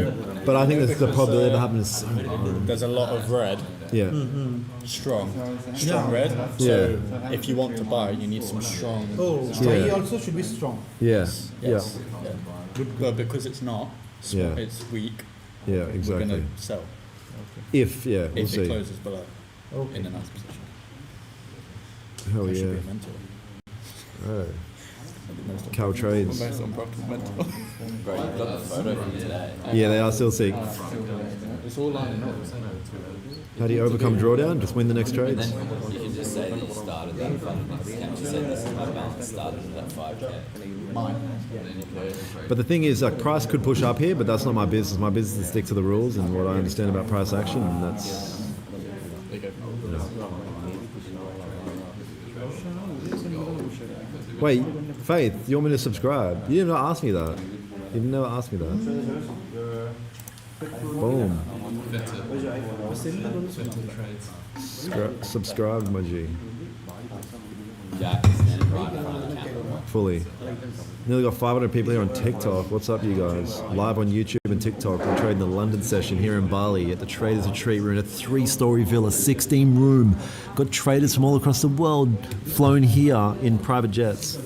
S1: but I think that's the probability of it happening is so low.
S4: There's a lot of red,
S1: Yeah.
S4: strong red. So if you want to buy, you need some strong.
S5: Oh,
S1: Yeah.
S5: I also should be strong.
S1: Yeah.
S4: Yes. Yeah. But because it's not,
S1: Yeah.
S4: it's weak.
S1: Yeah.
S4: We're
S1: Exactly.
S4: gonna sell
S1: If we'll
S4: if
S1: see.
S4: it closes below
S5: Okay.
S4: in a nice position.
S1: Hell
S4: That should
S1: yeah.
S4: be a mentor.
S1: Right.
S4: Most
S1: Cal trades.
S4: Most unprofitable mentor.
S2: Bro, you've got the photo from today.
S1: Yeah, they are still sick.
S4: It's all lining up.
S1: How do you overcome drawdown? Just win the next trades.
S2: You can just say that you started that fund next account. You said this is my balance, started at 5K.
S4: Mine.
S1: But the thing is, like, price could push up here, but that's not my business. My business is to stick to the rules and what I understand about price action, and that's.
S4: There you go.
S1: Wait, Faith, you want me to subscribe? You didn't ask me that. You never asked me that. Boom. Subscribe, my G.
S2: Jack is standing right in front of the camera.
S1: Fully. Nearly got 500 people here on TikTok. What's up, you guys? Live on YouTube and TikTok. We're trading the London session here in Bali at the Traders Retreat. We're in a 3-story villa, 16 room. Got traders from all across the world flown here in private jets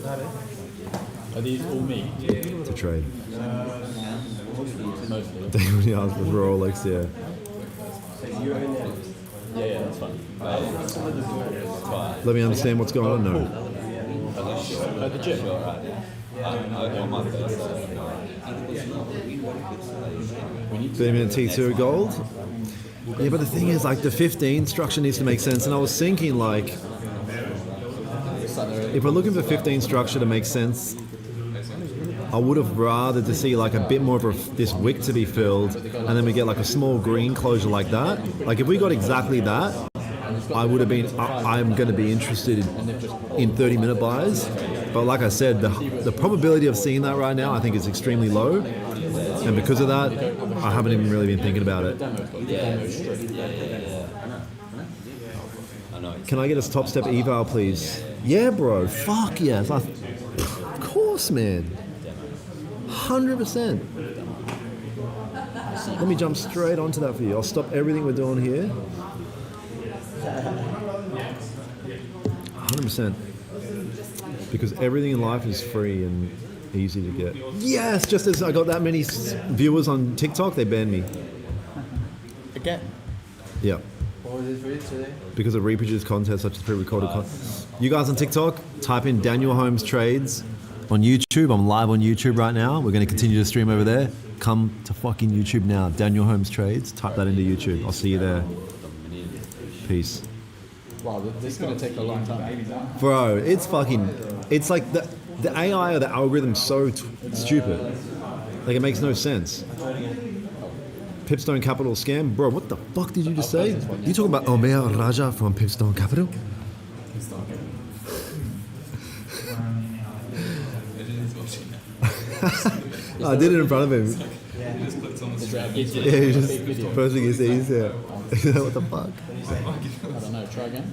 S4: Are these all me?
S1: to trade.
S4: Mostly.
S1: David asked for Rolex, yeah.
S4: Yeah, that's fine.
S1: Let me understand what's going on. No.
S4: At the gym.
S2: On my first
S1: Demon T2 gold. Yeah, but the thing is, like, the 15 structure needs to make sense. And I was thinking, like, if we're looking for 15 structure to make sense, I would have rather to see like a bit more of this wick to be filled, and then we get like a small green closure like that. Like if we got exactly that, I would have been. I'm going to be interested in 30-minute buys. But like I said, the probability of seeing that right now, I think is extremely low, and because of that, I haven't even really been thinking about it.
S2: I know.
S1: Can I get a top step eval, please? Yeah, bro. Fuck yes. Of course, man. 100%. Let me jump straight onto that for you. I'll stop everything we're doing here. 100%. Because everything in life is free and easy to get. Yes, just as I got that many viewers on TikTok, they banned me.
S4: Again.
S1: Yeah.
S5: What was it for you today?
S1: Because of reproduced content such as pre-recorded content. You guys on TikTok, type in Daniel Holmes Trades on YouTube. I'm live on YouTube right now. We're going to continue to stream over there. Come to fucking YouTube now. Daniel Holmes Trades. Type that into YouTube. I'll see you there. Peace.
S4: Wow, this is going to take a long time.
S1: Bro, it's fucking... It's like the AI or the algorithm's so stupid. Like, it makes no sense. Pipstone Capital scam? Bro, what the fuck did you just say? You talking about Omer Raja from Pipstone Capital? I did it in front of him. Yeah, he just first thing he sees, yeah. What the fuck?
S4: I don't know, try again.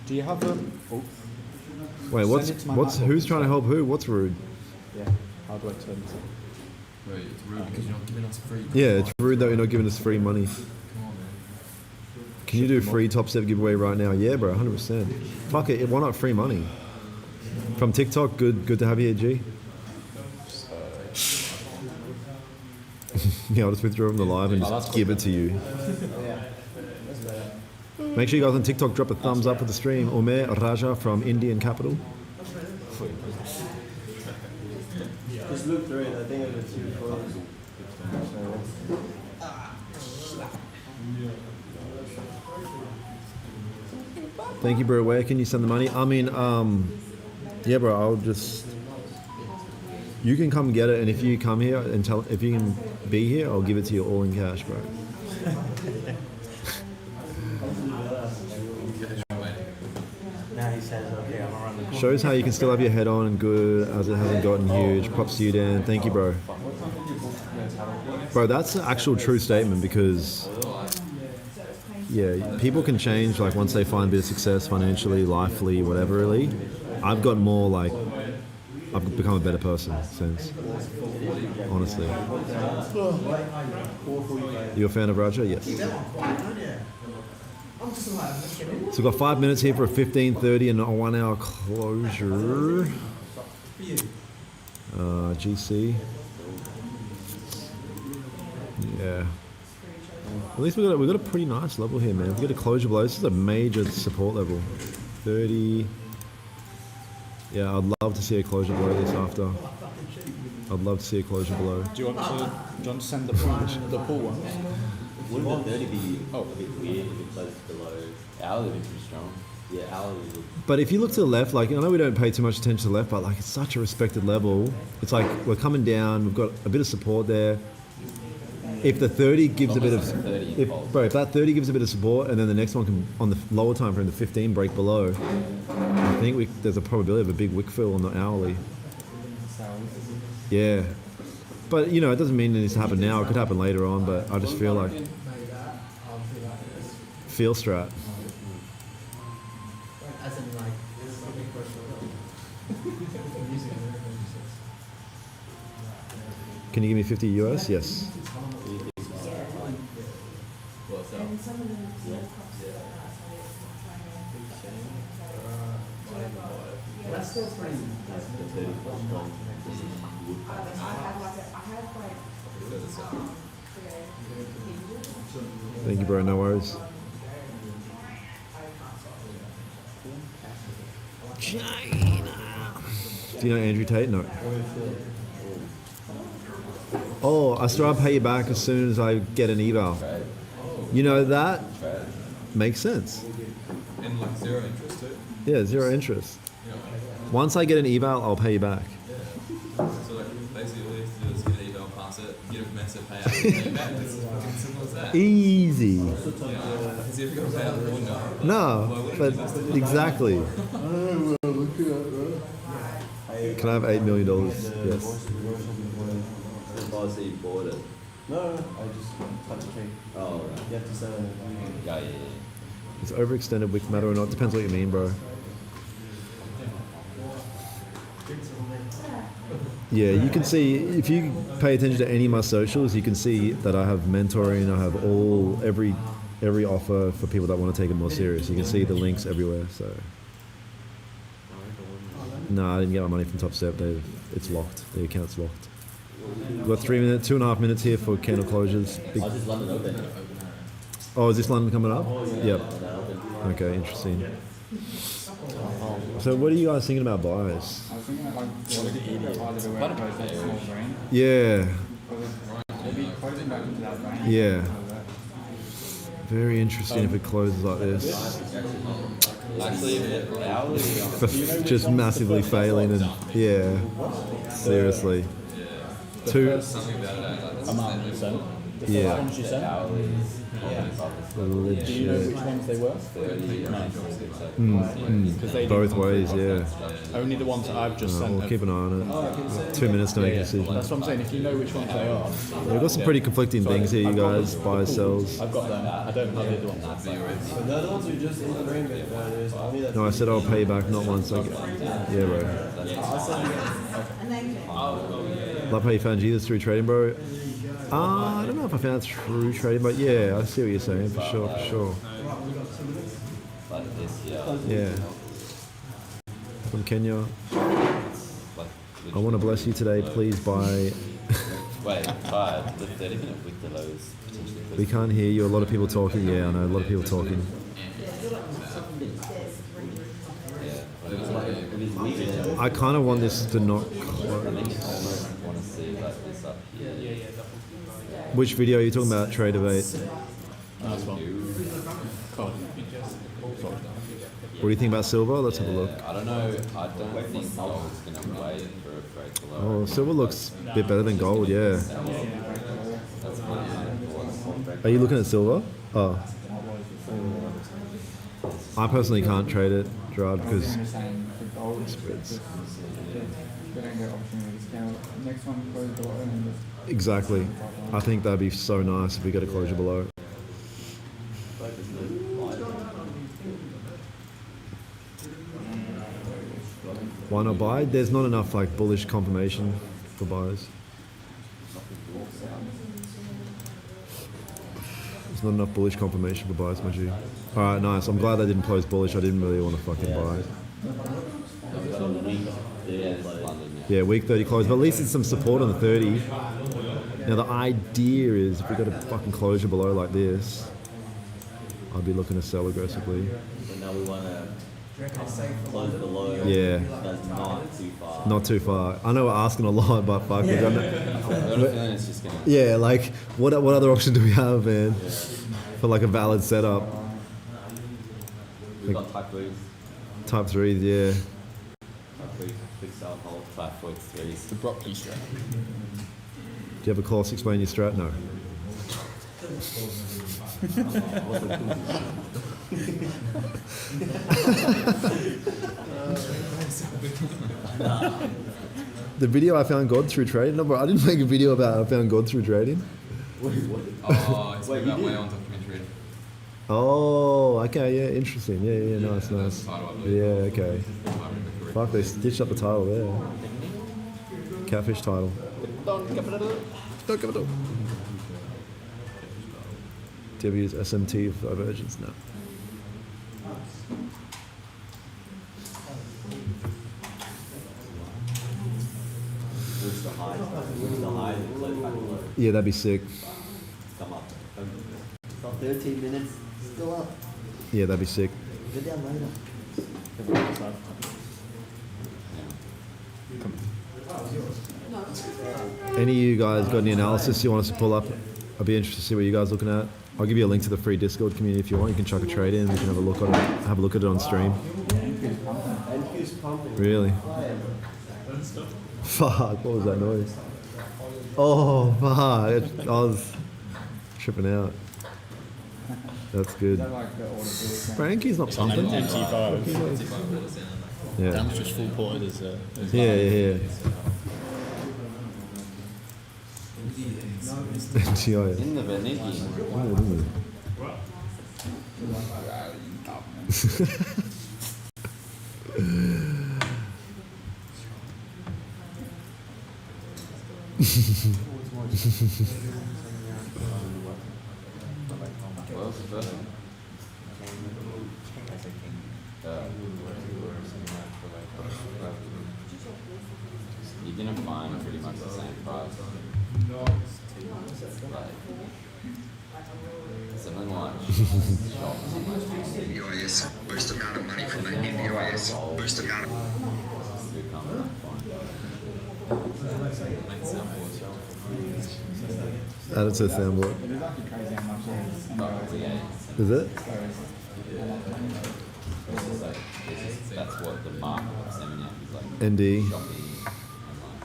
S4: Do you have them? Oh,
S1: Wait, who's trying to help who? What's rude?
S4: yeah. How do I turn this on?
S3: Wait, it's rude because you're not giving us free.
S1: Yeah, it's rude that you're not giving us free money.
S3: Come on, man.
S1: Can you do free top step giveaway right now? Yeah, bro, 100%. Fuck it, why not free money? From TikTok, good to have you here, G. Yeah, I'll just withdraw from the live and just give it to you. Make sure you guys on TikTok drop a thumbs up for the stream. Omer Raja from Indian Capital.
S6: Just look through it. I think it was 2 photos.
S1: Thank you, bro. Where can you send the money? I mean, yeah, bro, I'll just... You can come get it, and if you come here and if you can be here, I'll give it to you all in cash, bro. Shows how you can still have your head on and good as it hasn't gotten huge. Props to you, Dan. Thank you, bro. Bro, that's an actual true statement because, yeah, people can change like once they find a bit of success financially, lifely, whatever. Really, I've got more like I've become a better person since. Honestly, you a fan of Raja? Yes. So we've got 5 minutes here for a 15:30 and a 1 hour closure. GC. Yeah. At least we got a pretty nice level here, man. If we get a closure below, this is a major support level. 30. Yeah, I'd love to see a closure below this after. I'd love to see a closure below.
S4: Do you want to send the pool one?
S2: Wouldn't the 30 be a bit weird if it closes below? Hourly would be pretty strong. Yeah, hourly would.
S1: But if you look to the left, like I know we don't pay too much attention to the left, but like it's such a respected level. It's like we're coming down. We've got a bit of support there. If the 30 gives a bit of, if that 30 gives a bit of support, and then the next one can on the lower time frame, the 15 break below, I think there's a probability of a big wick fill on the hourly. Yeah, but you know it doesn't mean it needs to happen now. It could happen later on, but I just feel like feel strat. Can you give me 50 US? Yes. Thank you, bro. No worries. China. Do you know Andrew Tate? No. Oh, I still pay you back as soon as I get an eval. You know that makes sense.
S3: And like zero interest too.
S1: Yeah, zero interest. Once I get an eval, I'll pay you back.
S3: So like basically all you have to do is get an email, pass it, get a massive payout, and pay it back. It's fucking simple as that.
S1: Easy.
S3: Yeah. Because if you got a payout, you wouldn't know.
S1: No, but exactly. Can I have $8 million? Yes.
S2: Oh, so you bought it?
S6: No, I just touch a tree.
S2: Oh, right.
S6: You have to sell it.
S2: Yeah.
S1: Is overextended wick matter or not? Depends what you mean, bro. Yeah, you can see, if you pay attention to any of my socials, you can see that I have mentoring, I have every offer for people that want to take it more serious. You can see the links everywhere, so. No, I didn't get my money from Top Step. It's locked. The account's locked. We've got 2.5 minutes here for candle closures.
S2: Oh, is this London open?
S1: Oh, is this London coming up? Yep. Okay, interesting. So what are you guys thinking about buys?
S4: I was thinking like
S1: Yeah. Yeah. Very interesting if it closes like this.
S2: Actually, hourly.
S1: Just massively failing and yeah. Seriously. Two.
S3: Something about it,
S4: amount you sent. The
S1: Yeah.
S4: first ones you sent.
S2: Hourly.
S4: Do you know
S1: Legit.
S4: which ones they were?
S2: 30.
S1: Both ways, yeah.
S4: Only the ones that I've just sent.
S1: We'll keep an eye on it. 2 minutes to make a decision.
S4: That's what I'm saying. If you know which ones they are,
S1: We've got some pretty conflicting things here, you guys. Buy, sells.
S4: I've got them. I don't have the other ones.
S6: The other ones are just in the frame, but there's only that.
S1: No, I said I'll pay you back, not once. Yeah, bro.
S6: I'll send you.
S1: Love how you found Jesus through trading, bro. I don't know if I found it through trading, but yeah, I see what you're saying, for sure, for sure.
S2: Like this, yeah.
S1: Yeah. From Kenya.
S2: Like,
S1: I want to bless you today. Please buy.
S2: Wait, 5. The 30-minute wick below is potentially close.
S1: We can't hear you. A lot of people talking. Yeah, I know. A lot of people talking. I kind of want this to not close.
S2: I want to see like this up here.
S1: Which video are you talking about? Trade of 8.
S4: Nice one. Cool.
S1: What do you think about silver? Let's have a look.
S2: I don't know. I don't think gold's going to wait for a break below.
S1: Oh, silver looks a bit better than gold. Yeah.
S2: That's my thoughts.
S1: Are you looking at silver? Oh. I personally can't trade it, Gerard, because Spreads.
S4: They don't get opportunities. Now, next one, close below and just
S1: Exactly. I think that'd be so nice if we get a closure below. Why not buy? There's not enough like bullish confirmation for buyers. There's not enough bullish confirmation for buyers, my G. Alright, nice. I'm glad I didn't close bullish. I didn't really want to fucking buy. Yeah, week 30 close. But at least it's some support on the 30. Now the idea is if we got a fucking closure below like this, I'd be looking to sell aggressively.
S2: So now we want to close below.
S1: Yeah.
S2: That's not too far.
S1: Not too far. I know we're asking a lot, but fuck it.
S2: I've got a feeling it's just gonna.
S1: Yeah, like what other option do we have, man? For like a valid setup.
S2: We've got type 3s.
S1: Type 3s, yeah.
S2: Type 3, quick sell, hold, type 3s.
S4: the broccoli strat.
S1: Do you have a course explain your strat? No. The video I found God through trading. No, but I didn't make a video about I found God through trading.
S3: Oh, it's about my own documentary.
S1: Oh, okay, yeah, interesting. Yeah, nice.
S3: That's the title, I believe.
S1: Yeah, okay.
S3: If I remember correctly.
S1: Fuck, they stitched up the title there. Catfish title. Don't give it up. Do you ever use SMT for divergence? No.
S2: What's the high? What's the high? Close back below.
S1: Yeah, that'd be sick.
S2: Come up. It's not 13 minutes. Still up.
S1: Yeah, that'd be sick.
S2: Go down later.
S1: Any of you guys got any analysis you want us to pull up? I'd be interested to see what you guys are looking at. I'll give you a link to the free Discord community if you want. You can chuck a trade in. We can have a look at it. Have a look at it on stream.
S6: NQ's pumping.
S1: Really? Fuck! What was that noise? Oh fuck! I was tripping out. That's good. Frankie's not
S4: On
S1: pumping.
S4: MT5.
S1: Yeah.
S4: Dan's just full ported as
S1: Yeah. NTI.
S2: In the Venetian. What was the first one? You're gonna find pretty much the same price. Like, something like
S7: EIS, most amount of money from the EIS, most amount of
S2: do come up
S1: Add it to the soundboard.
S2: fine. Yeah,
S1: Is it?
S2: that's what the market was sending out. It's like
S1: ND.
S2: Shopee and like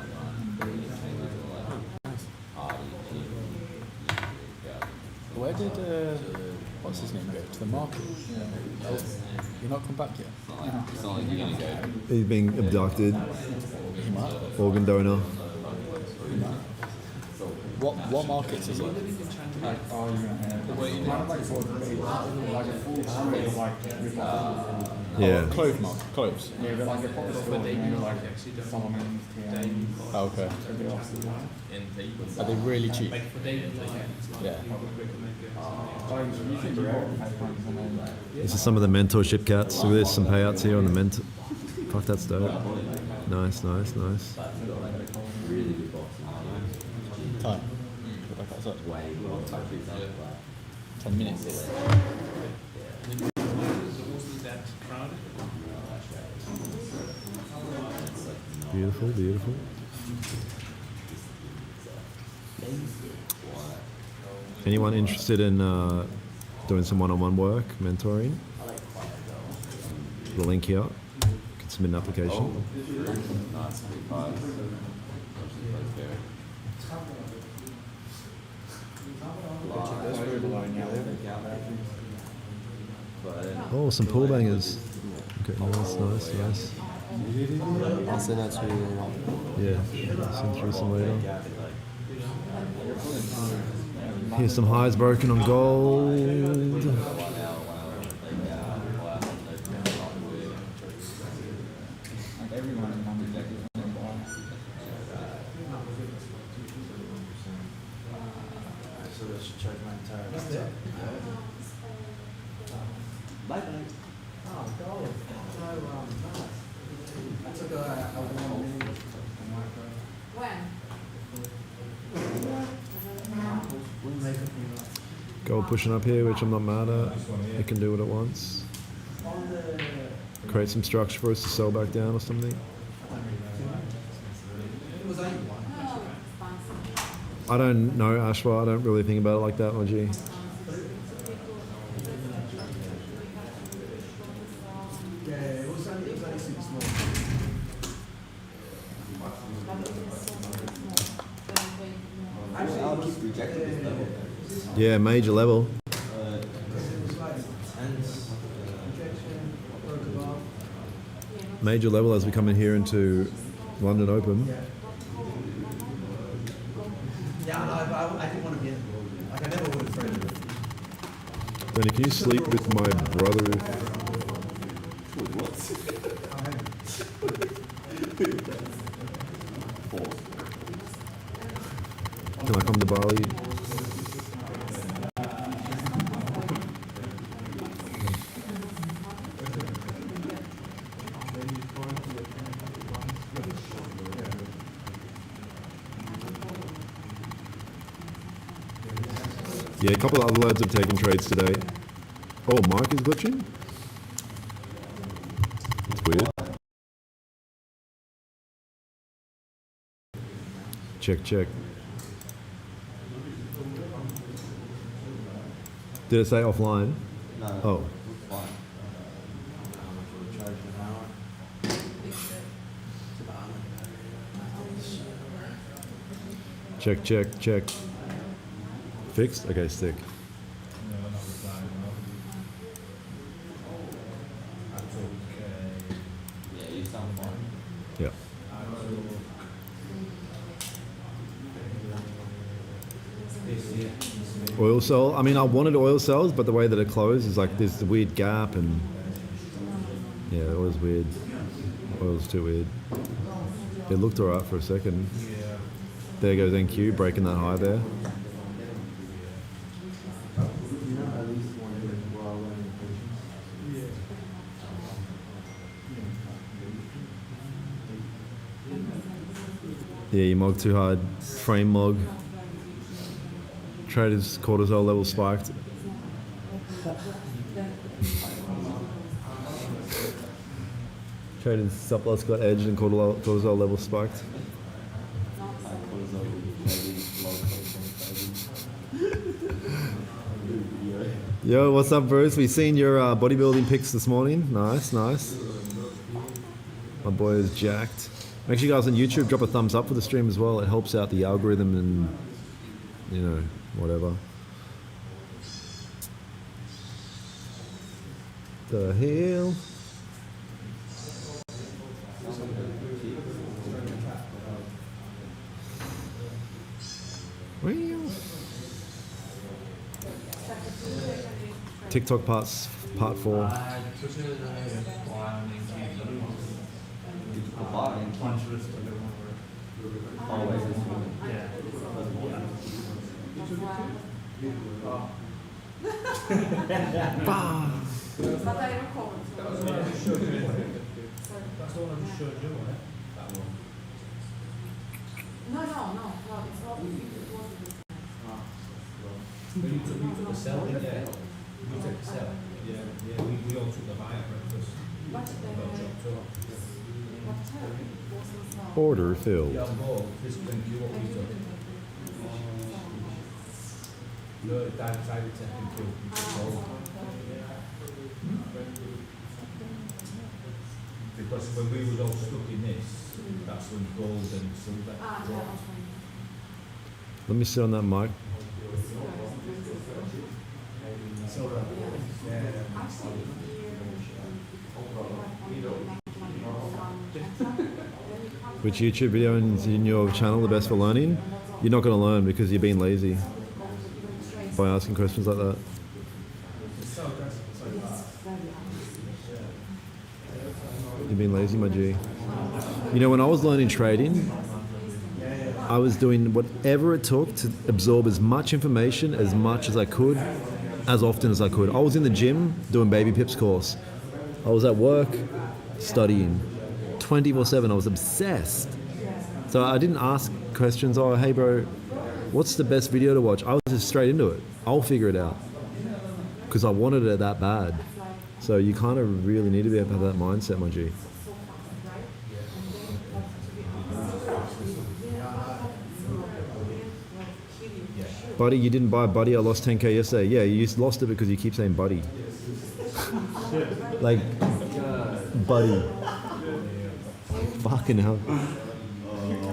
S2: fine, changes are like Hardy,
S4: Where did what's his name go? To the market? You're not come back yet.
S2: it's not like you're gonna go.
S1: He's being abducted.
S4: He might.
S1: Organ donor.
S4: What markets is it?
S1: Yeah.
S4: Clove market. Cloves. Oh, okay. Are they really cheap? Yeah.
S1: This is some of the mentorship cats. So there's some payouts here on the mentor. Fuck, that's dope. Nice.
S2: Really good boxing.
S4: Time. Go back outside. 10 minutes.
S1: Beautiful. Anyone interested in doing some one-on-one work, mentoring? The link here. You can submit an application.
S2: Nice big price.
S1: Oh, some pool bangers. Okay, nice.
S6: I'll send that to you later.
S1: Yeah, send through some later. Here's some highs broken on gold.
S4: Like everyone in London is on bar.
S5: So I should charge my entire laptop. I took a 1 minute micro. We'll make a few.
S1: Gold pushing up here, which I'm not mad at. It can do what it wants. Create some structure for us to sell back down or something. I don't know, Ashwa. I don't really think about it like that, Oji.
S5: Yeah, it was only 6 more.
S2: I'll keep rejecting this level.
S1: Yeah, major level. Major level as we come in here into London Open.
S5: Yeah, no, I didn't want to be in it. Like, I never would have traded it.
S1: Danny, can you sleep with my brother? Can I come to Bali? Yeah, a couple of other lads have taken trades today. Oh, Mike is glitching? That's weird. Check. Did it say offline?
S2: No.
S1: Oh.
S2: Fine.
S5: Charge an hour.
S1: Check. Fixed? Okay, stick.
S2: Yeah, you sound fine.
S1: Yeah. Oil cell. I mean, I wanted oil cells, but the way that it closed is like there's a weird gap, and yeah, it was weird. Oil's too weird. It looked alright for a second. There goes NQ breaking that high there. Yeah, you mogged too hard. Frame mog. Trader's cortisol level spiked. Trader's stop loss got edged and cortisol level spiked. Yo, what's up, Bruce? We seen your bodybuilding pics this morning. Nice. My boy is jacked. Make sure you guys on YouTube drop a thumbs up for the stream as well. It helps out the algorithm and, you know, whatever. The hell? TikTok part 4. Order filled.
S8: Because when we was all stuck in this, that's when gold and silver dropped.
S1: Let me sit on that mic. Which YouTube video is in your channel the best for learning? You're not going to learn because you're being lazy by asking questions like that. You're being lazy, my G. You know, when I was learning trading, I was doing whatever it took to absorb as much information as much as I could, as often as I could. I was in the gym doing Baby Pips course. I was at work studying 24/7. I was obsessed. So I didn't ask questions. Oh, hey bro, what's the best video to watch? I was just straight into it. I'll figure it out because I wanted it that bad. So you kind of really need to be able to have that mindset, my G. Buddy, you didn't buy Buddy. I lost 10K yesterday. Yeah, you just lost it because you keep saying Buddy. Like, Buddy. Fucking hell.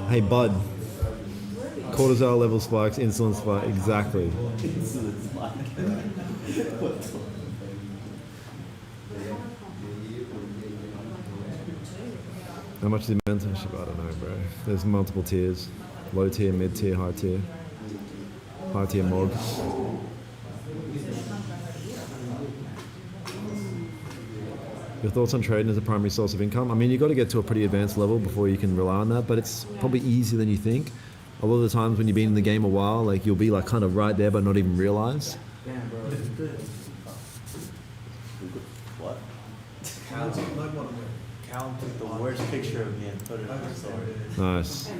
S1: Hey, bud. Cortisol level spikes, insulin spike. Exactly. How much is the mentorship? I don't know, bro. There's multiple tiers. Low tier, mid tier, high tier. High tier mod. Your thoughts on trading as a primary source of income? I mean, you've got to get to a pretty advanced level before you can rely on that, but it's probably easier than you think. A lot of the times when you've been in the game a while, like you'll be like kind of right there but not even realize.
S2: What?
S6: Cal took the worst picture of me and put it on the story.
S1: Nice.
S6: I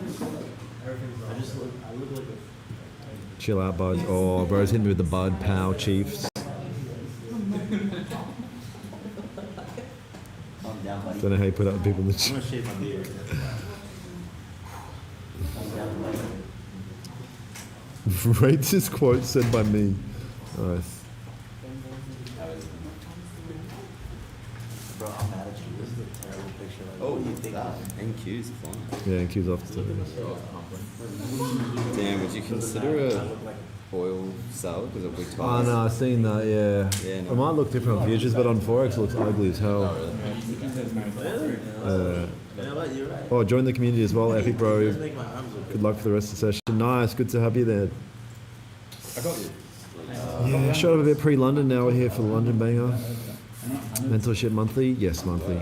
S6: look like a
S1: Chill out, bud. Oh, bro's hitting me with the bud, pow, chiefs.
S2: Calm down, buddy.
S1: Don't know how you put up with people in the
S6: I'm
S1: gym.
S6: gonna shave my beard.
S2: Calm down, buddy.
S1: Rate this quote said by me. Nice.
S6: Bro, I'm mad at you. This is a terrible picture. Like, what do you think?
S2: NQ's fine.
S1: Yeah, and Q's off to
S2: Damn, would you consider a oil sell because of week 12?
S1: Oh no, I've seen that, yeah.
S2: Yeah, no.
S1: It might look different on futures, but on Forex it looks ugly as hell.
S6: Yeah, but you're right.
S1: Oh, join the community as well, Epic Bro.
S6: Just make my arms look
S1: Good luck for the rest of the session. Nice, good to have you there.
S3: I got you.
S1: Yeah, showed up a bit pre-London, now we're here for the London banger. Mentorship monthly? Yes, monthly.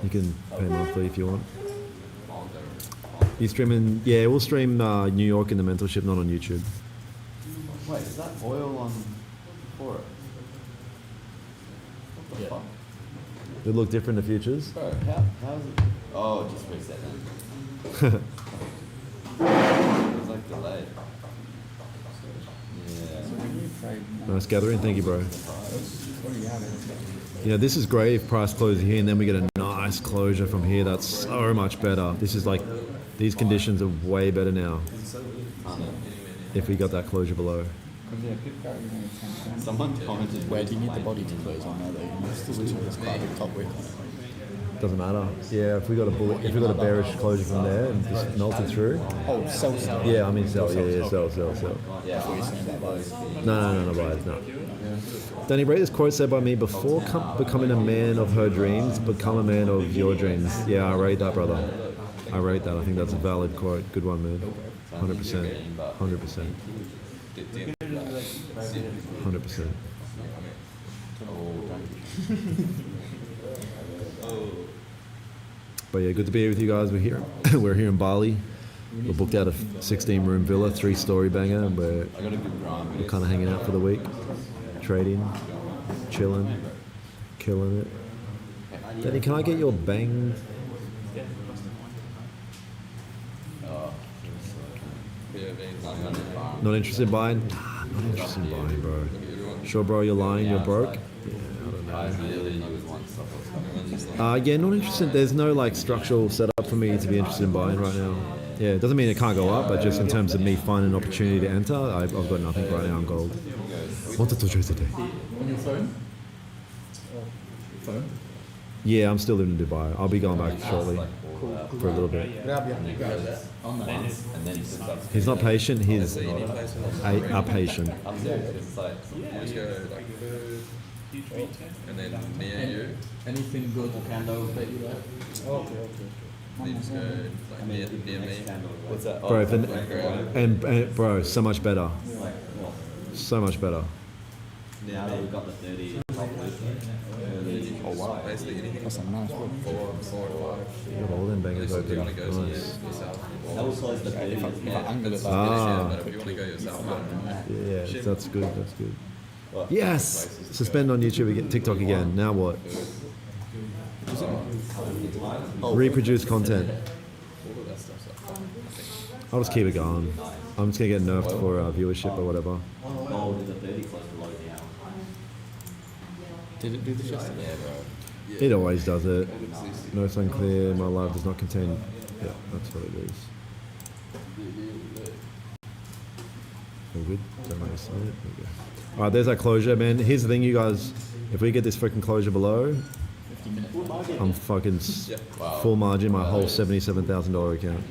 S1: You can pay monthly if you want. You streaming? Yeah, we'll stream New York in the mentorship, not on YouTube.
S2: Wait, is that oil on Forex? What the fuck?
S1: It look different in the futures.
S2: Bro, how's it? Oh, just reset then. It's like delayed. Yeah.
S1: Nice gathering, thank you, bro. Yeah, this is great if price closes here and then we get a nice closure from here. That's so much better. This is like, these conditions are way better now. If we got that closure below.
S2: Someone commented.
S4: Where do you need the body to close on there though? It's quite a big top wick on it.
S1: Doesn't matter. Yeah, if we got a bullet, if we got a bearish closure from there and just melted through.
S4: Oh, sell.
S1: Yeah, I mean sell. Yeah, sell.
S2: Yeah,
S1: No, buy. No. Danny Bray, this quote said by me: "Before becoming a man of her dreams, become a man of your dreams." Yeah, I rate that, brother. I rate that. I think that's a valid quote. Good one, man. 100%. 100%. 100%. But yeah, good to be here with you guys. We're here. We're here in Bali. We're booked out a 16-room villa, 3-story banger, and we're kind of hanging out for the week, trading, chilling, killing it. Danny, can I get your bang? Not interested in buying? Nah, not interested in buying, bro. Sure, bro, you're lying. You're broke. Yeah, I don't know. Yeah, not interested. There's no like structural setup for me to be interested in buying right now. Yeah, it doesn't mean it can't go up, but just in terms of me finding an opportunity to enter, I've got nothing right now on gold. 1 to 2 trades a day.
S4: On your phone? Phone?
S1: Yeah, I'm still living in Dubai. I'll be going back shortly for a little bit.
S4: On that.
S2: And then he sits up.
S1: He's not patient. He's a patient.
S2: Upstairs. It's like,
S3: And then near you,
S4: Anything good
S2: Candle.
S4: that you like? Okay.
S3: you just go like near me.
S2: What's that?
S1: Bro, if the,
S3: Background.
S1: and bro, so much better.
S2: Like what?
S1: So much better.
S2: Now that we've got the 30.
S3: Oh wow. Basically anything.
S4: That's a nice book.
S3: 4 and 5.
S1: You got all them bangers
S3: If you want
S1: open.
S3: to go
S1: Nice.
S3: yourself.
S2: That will close the 30.
S4: If I angle it like
S1: Ah.
S3: But if you want to go yourself,
S1: Yeah, that's good. That's good. Yes. Suspend on YouTube again, TikTok again. Now what? Reproduce content.
S3: all of that stuff's up.
S1: I'll just keep it going. I'm just gonna get nerfed for viewership or whatever.
S2: Gold is a 30 close below the hour.
S4: Did it do this yesterday?
S2: Yeah, bro.
S1: It always does it. No, it's unclear. My live does not contain. Yeah, that's what it is. All good. Don't mind us saying it. There we go. All right, there's our closure, man. Here's the thing, you guys. If we get this freaking closure below,
S4: 50 minutes.
S1: I'm fucking
S3: Wow.
S1: full margin my whole $77,000 account.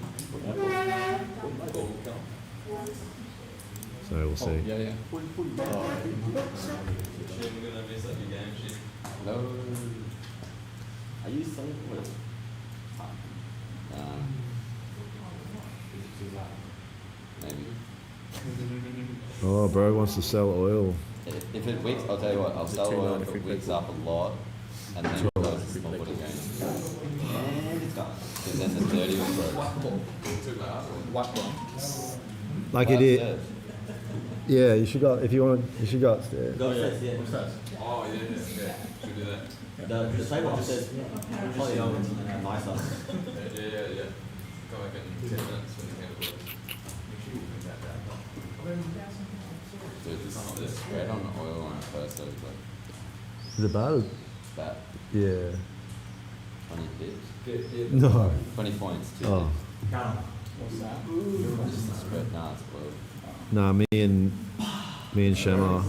S1: So we'll see.
S4: Yeah.
S2: No. Are you selling what? Maybe.
S1: Oh, bro wants to sell oil.
S2: If it weeks, I'll tell you what, I'll sell
S4: too
S2: oil
S4: loud
S2: if
S4: if
S2: it
S4: we
S2: weeks
S4: put-
S2: up a lot, and then it goes to small body gain. And it's gone. Because then the 30 will grow.
S4: What one?
S1: Like it is. Yeah, you should go, if you want, you should go upstairs.
S2: Go upstairs, yeah.
S3: Oh yeah. Should do that.
S2: The table upstairs, probably nicer.
S3: Yeah. Come back in 10 minutes when you can afford it.
S2: Dude, this spread on oil on first is like,
S1: Is it bad?
S2: it's bad.
S1: Yeah.
S2: 20 pips.
S1: No.
S2: 20 points, too.
S1: Oh.
S4: What's that?
S2: Just the spread, nah, it's oil.
S1: Nah, me and Shema.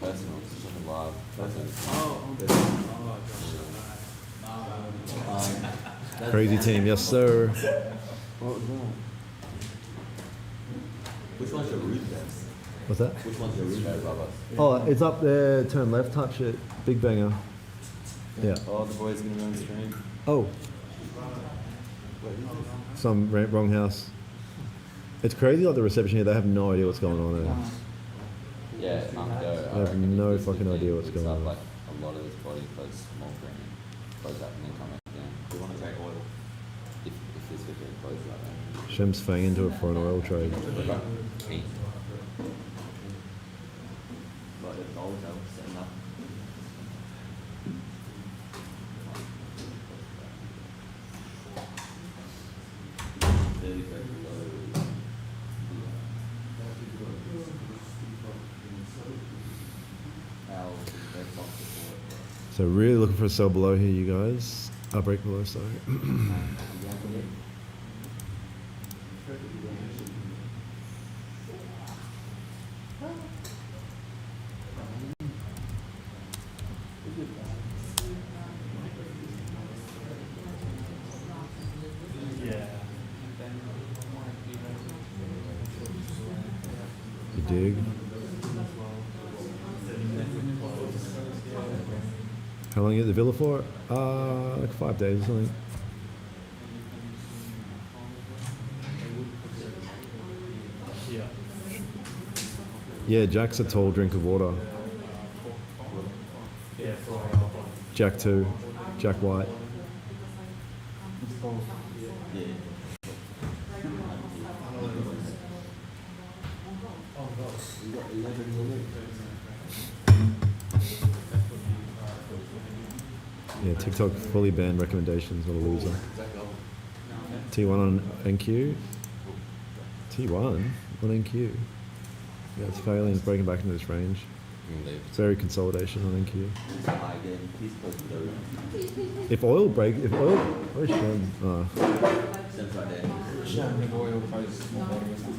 S2: Personal, it's just like a live.
S1: Crazy team, yes sir.
S2: Which one's your root then?
S1: What's that?
S2: Which one's your root? Straight rubber.
S1: Oh, it's up there. Turn left, touch it. Big banger. Yeah.
S2: Oh, the boy's gonna run stream.
S1: Oh. Some wrong house. It's crazy, like the reception here. They have no idea what's going on there.
S2: Yeah,
S1: I have no fucking idea what's going on.
S2: Like a lot of his body goes small green, close up and then come back down. We want to take oil. If this would get close like that.
S1: Shem's fang into it for an oil trade.
S2: Keen. But if gold, they'll setting up.
S1: So really looking for a sell below here, you guys. Break below, sorry. You dig? How long are you at the villa for? Like 5 days, I think. Yeah, Jack's a tall drink of water. Jack 2, Jack White. Yeah, TikTok fully banned recommendations. What a loser. T1 on NQ. T1 on NQ. Yeah, it's failing. It's breaking back into this range. Very consolidation on NQ. If oil, where's Shem?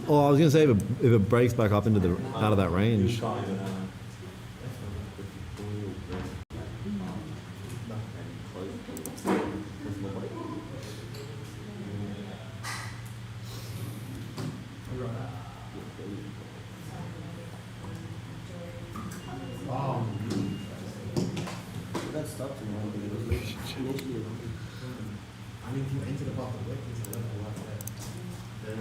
S1: Oh, I was gonna say if it breaks back up into out of that range.
S6: Initially,
S5: I mean, if you enter the bubble, where is the level right there?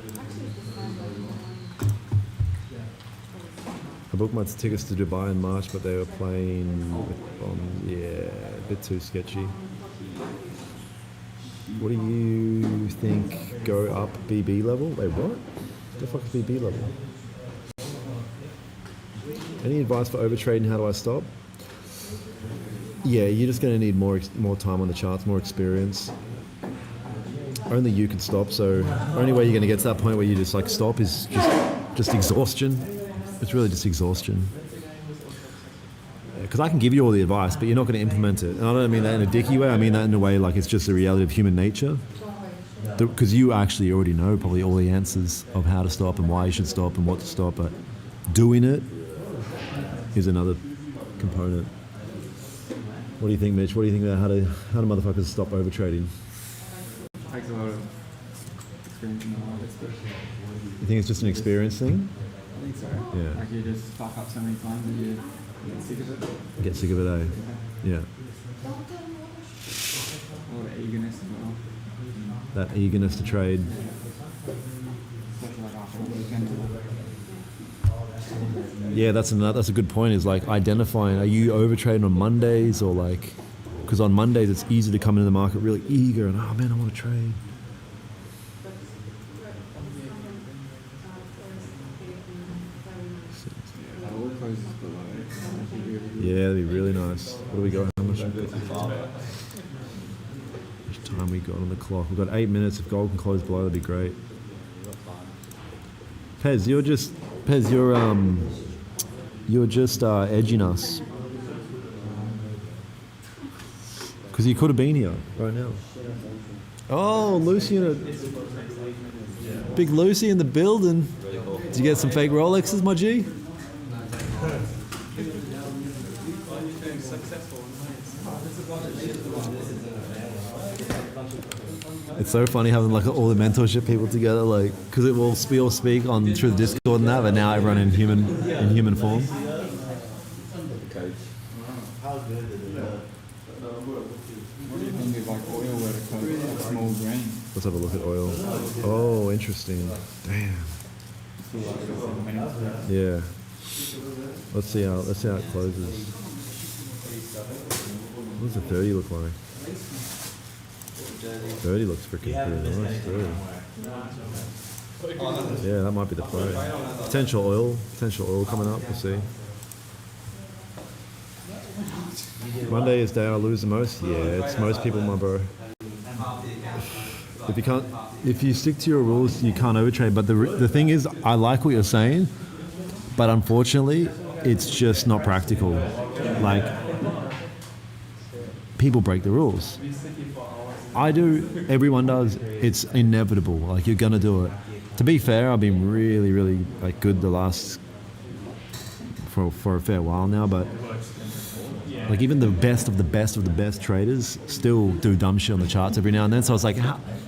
S1: I booked my tickets to Dubai in March, but they were playing with bombs. Yeah, a bit too sketchy. What do you think? Go up BB level? Wait, what? The fuck is BB level? Any advice for overtrading? How do I stop? Yeah, you're just going to need more time on the charts, more experience. Only you can stop. So only way you're going to get to that point where you just like stop is just exhaustion. It's really just exhaustion. Because I can give you all the advice, but you're not going to implement it. And I don't mean that in a dicky way. I mean that in a way like it's just the reality of human nature. Because you actually already know probably all the answers of how to stop and why you should stop and what to stop. But doing it is another component. What do you think, Mitch? What do you think about how do motherfuckers stop overtrading?
S4: Takes a lot of experience in the market.
S1: You think it's just an experience thing?
S4: I think so.
S1: Yeah.
S4: Like you just fuck up so many times and you get sick of it.
S1: Get sick of it, eh? Yeah.
S4: All the eagerness as well.
S1: That eagerness to trade.
S4: Especially like after a weekend.
S1: Yeah, that's a good point. Is like identifying. Are you overtrading on Mondays or like? Because on Mondays it's easy to come into the market really eager and oh man, I want to trade.
S4: All closes below.
S1: Yeah, that'd be really nice. What do we got? How much time we got on the clock? We've got 8 minutes. If gold can close below, that'd be great. Pez, you're just edging us. Because you could have been here right now. Oh, Lucy Big Lucy in the building. Did you get some fake Rolexes, my G? It's so funny having like all the mentorship people together, like because we all speak on through the Discord and that, but now everyone in human form.
S5: How good is it?
S4: What do you think of like oil where it comes like small grain?
S1: Let's have a look at oil. Oh, interesting. Damn.
S4: Still like 7 minutes.
S1: Yeah. Let's see how it closes. What does the 30 look like? 30 looks freaking pretty nice too. Yeah, that might be the play. Potential oil coming up. We'll see. Monday is day I lose the most. Yeah, it's most people, my bro. If you stick to your rules, you can't overtrade. But the thing is, I like what you're saying, but unfortunately, it's just not practical. Like, people break the rules. I do. Everyone does. It's inevitable. Like, you're gonna do it. To be fair, I've been really, really like good the last for a fair while now, but. Like even the best of the best of the best traders still do dumb shit on the charts every now and then. So I was like,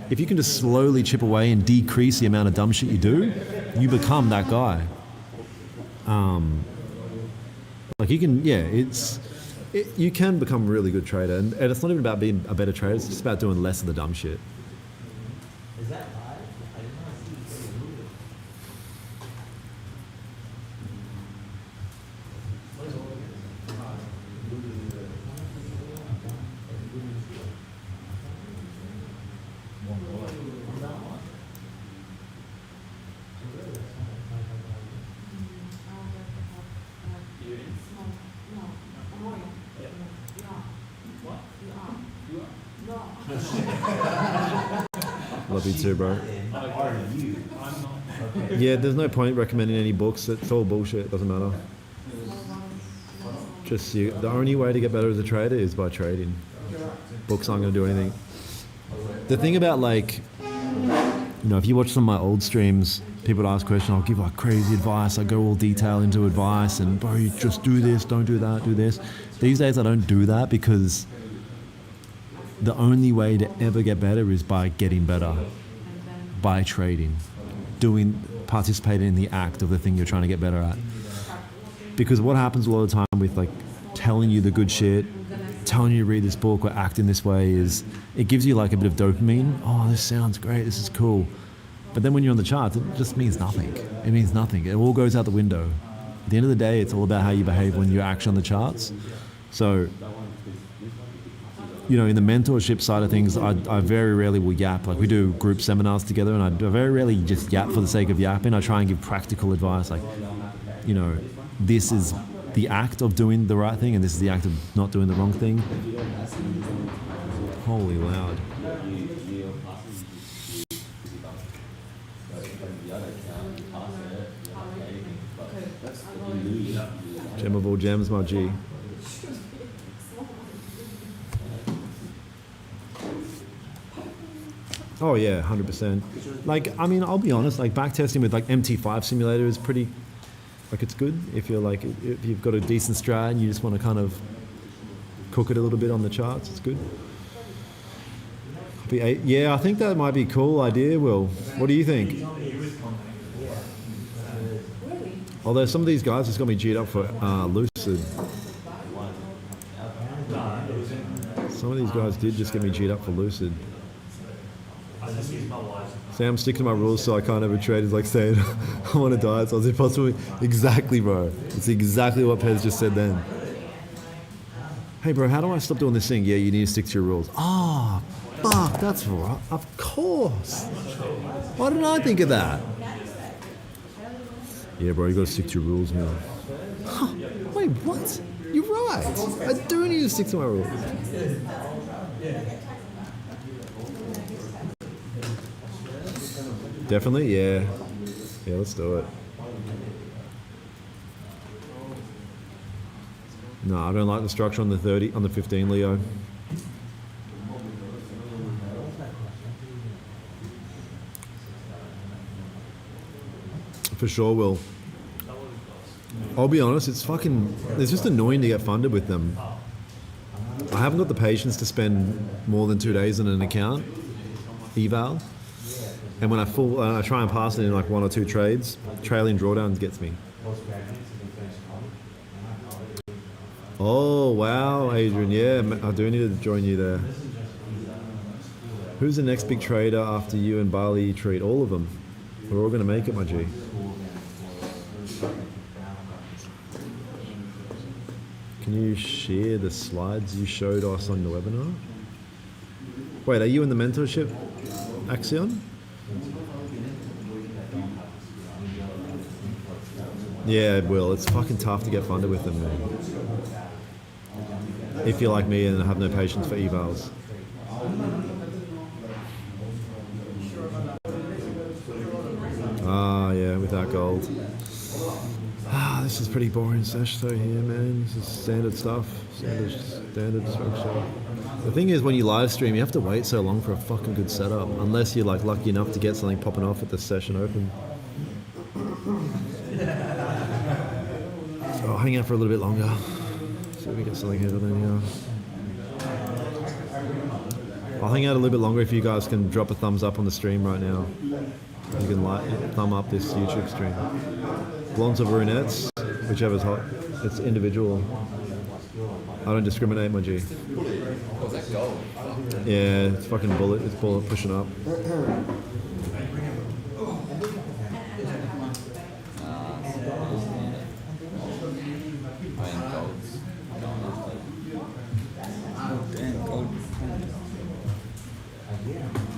S1: if you can just slowly chip away and decrease the amount of dumb shit you do, you become that guy. Like you can, yeah, you can become a really good trader. And it's not even about being a better trader, it's just about doing less of the dumb shit.
S5: Is that live? I did not see it.
S1: Love you too, bro. Yeah, there's no point recommending any books. It's all bullshit. It doesn't matter. Just the only way to get better as a trader is by trading. Books aren't going to do anything. The thing about like, if you watch some of my old streams, people would ask questions. I'll give like crazy advice. I go all detail into advice and bro, you just do this, don't do that, do this. These days I don't do that because the only way to ever get better is by getting better, by trading, participating in the act of the thing you're trying to get better at. Because what happens a lot of the time with like telling you the good shit, telling you to read this book or act in this way is, it gives you like a bit of dopamine. Oh, this sounds great. This is cool. But then when you're on the charts, it just means nothing. It means nothing. It all goes out the window. At the end of the day, it's all about how you behave when you're actually on the charts. So, you know, in the mentorship side of things, I very rarely will yap. Like, we do group seminars together, and I very rarely just yap for the sake of yapping. I try and give practical advice, like, you know, this is the act of doing the right thing, and this is the act of not doing the wrong thing. Holy loud. Gem of all gems, my G. Oh yeah, 100%. Like, I mean, I'll be honest, like backtesting with like MT5 simulator is pretty, like it's good if you're like, if you've got a decent strat and you just want to kind of cook it a little bit on the charts, it's good. Copy 8. Yeah, I think that might be a cool idea, Will. What do you think? Although some of these guys just got me G'd up for Lucid. Some of these guys did just get me G'd up for Lucid. See, I'm sticking to my rules, so I can't ever trade. It's like saying, I want to die, so it's impossible. Exactly, bro. It's exactly what Pez just said then. Hey, bro, how do I stop doing this thing? Yeah, you need to stick to your rules. Ah, oh, fuck, that's right. Of course. Why didn't I think of that? Yeah, bro, you got to stick to your rules, man. Huh, wait, what? You're right. I do need to stick to my rules. Definitely, yeah. Yeah, let's do it. No, I don't like the structure on the 30, on the 15, Leo. For sure, Will. I'll be honest, it's just annoying to get funded with them. I haven't got the patience to spend more than 2 days on an account, eval. And when I try and pass it in like 1 or 2 trades, trailing drawdowns gets me. Oh, wow, Adrian. Yeah, I do need to join you there. Who's the next big trader after you and Bali treat? All of them. We're all going to make it, my G. Can you share the slides you showed us on the webinar? Wait, are you in the mentorship, Axion? Yeah, it will. It's fucking tough to get funded with them, man. If you're like me and have no patience for evals. Ah, yeah, without gold. Ah, this is pretty boring sesh though here, man. This is standard stuff. Standard structure. The thing is, when you live stream, you have to wait so long for a fucking good setup. Unless you're like lucky enough to get something popping off at the session open. So I'll hang out for a little bit longer. See if we get something here then, I'll hang out a little bit longer if you guys can drop a thumbs up on the stream right now. You can thumb up this YouTube stream. Blondes or brunettes, whichever's hot. It's individual. I don't discriminate, my G.
S3: What's that gold?
S1: Yeah, it's fucking bullet. It's bullet pushing up.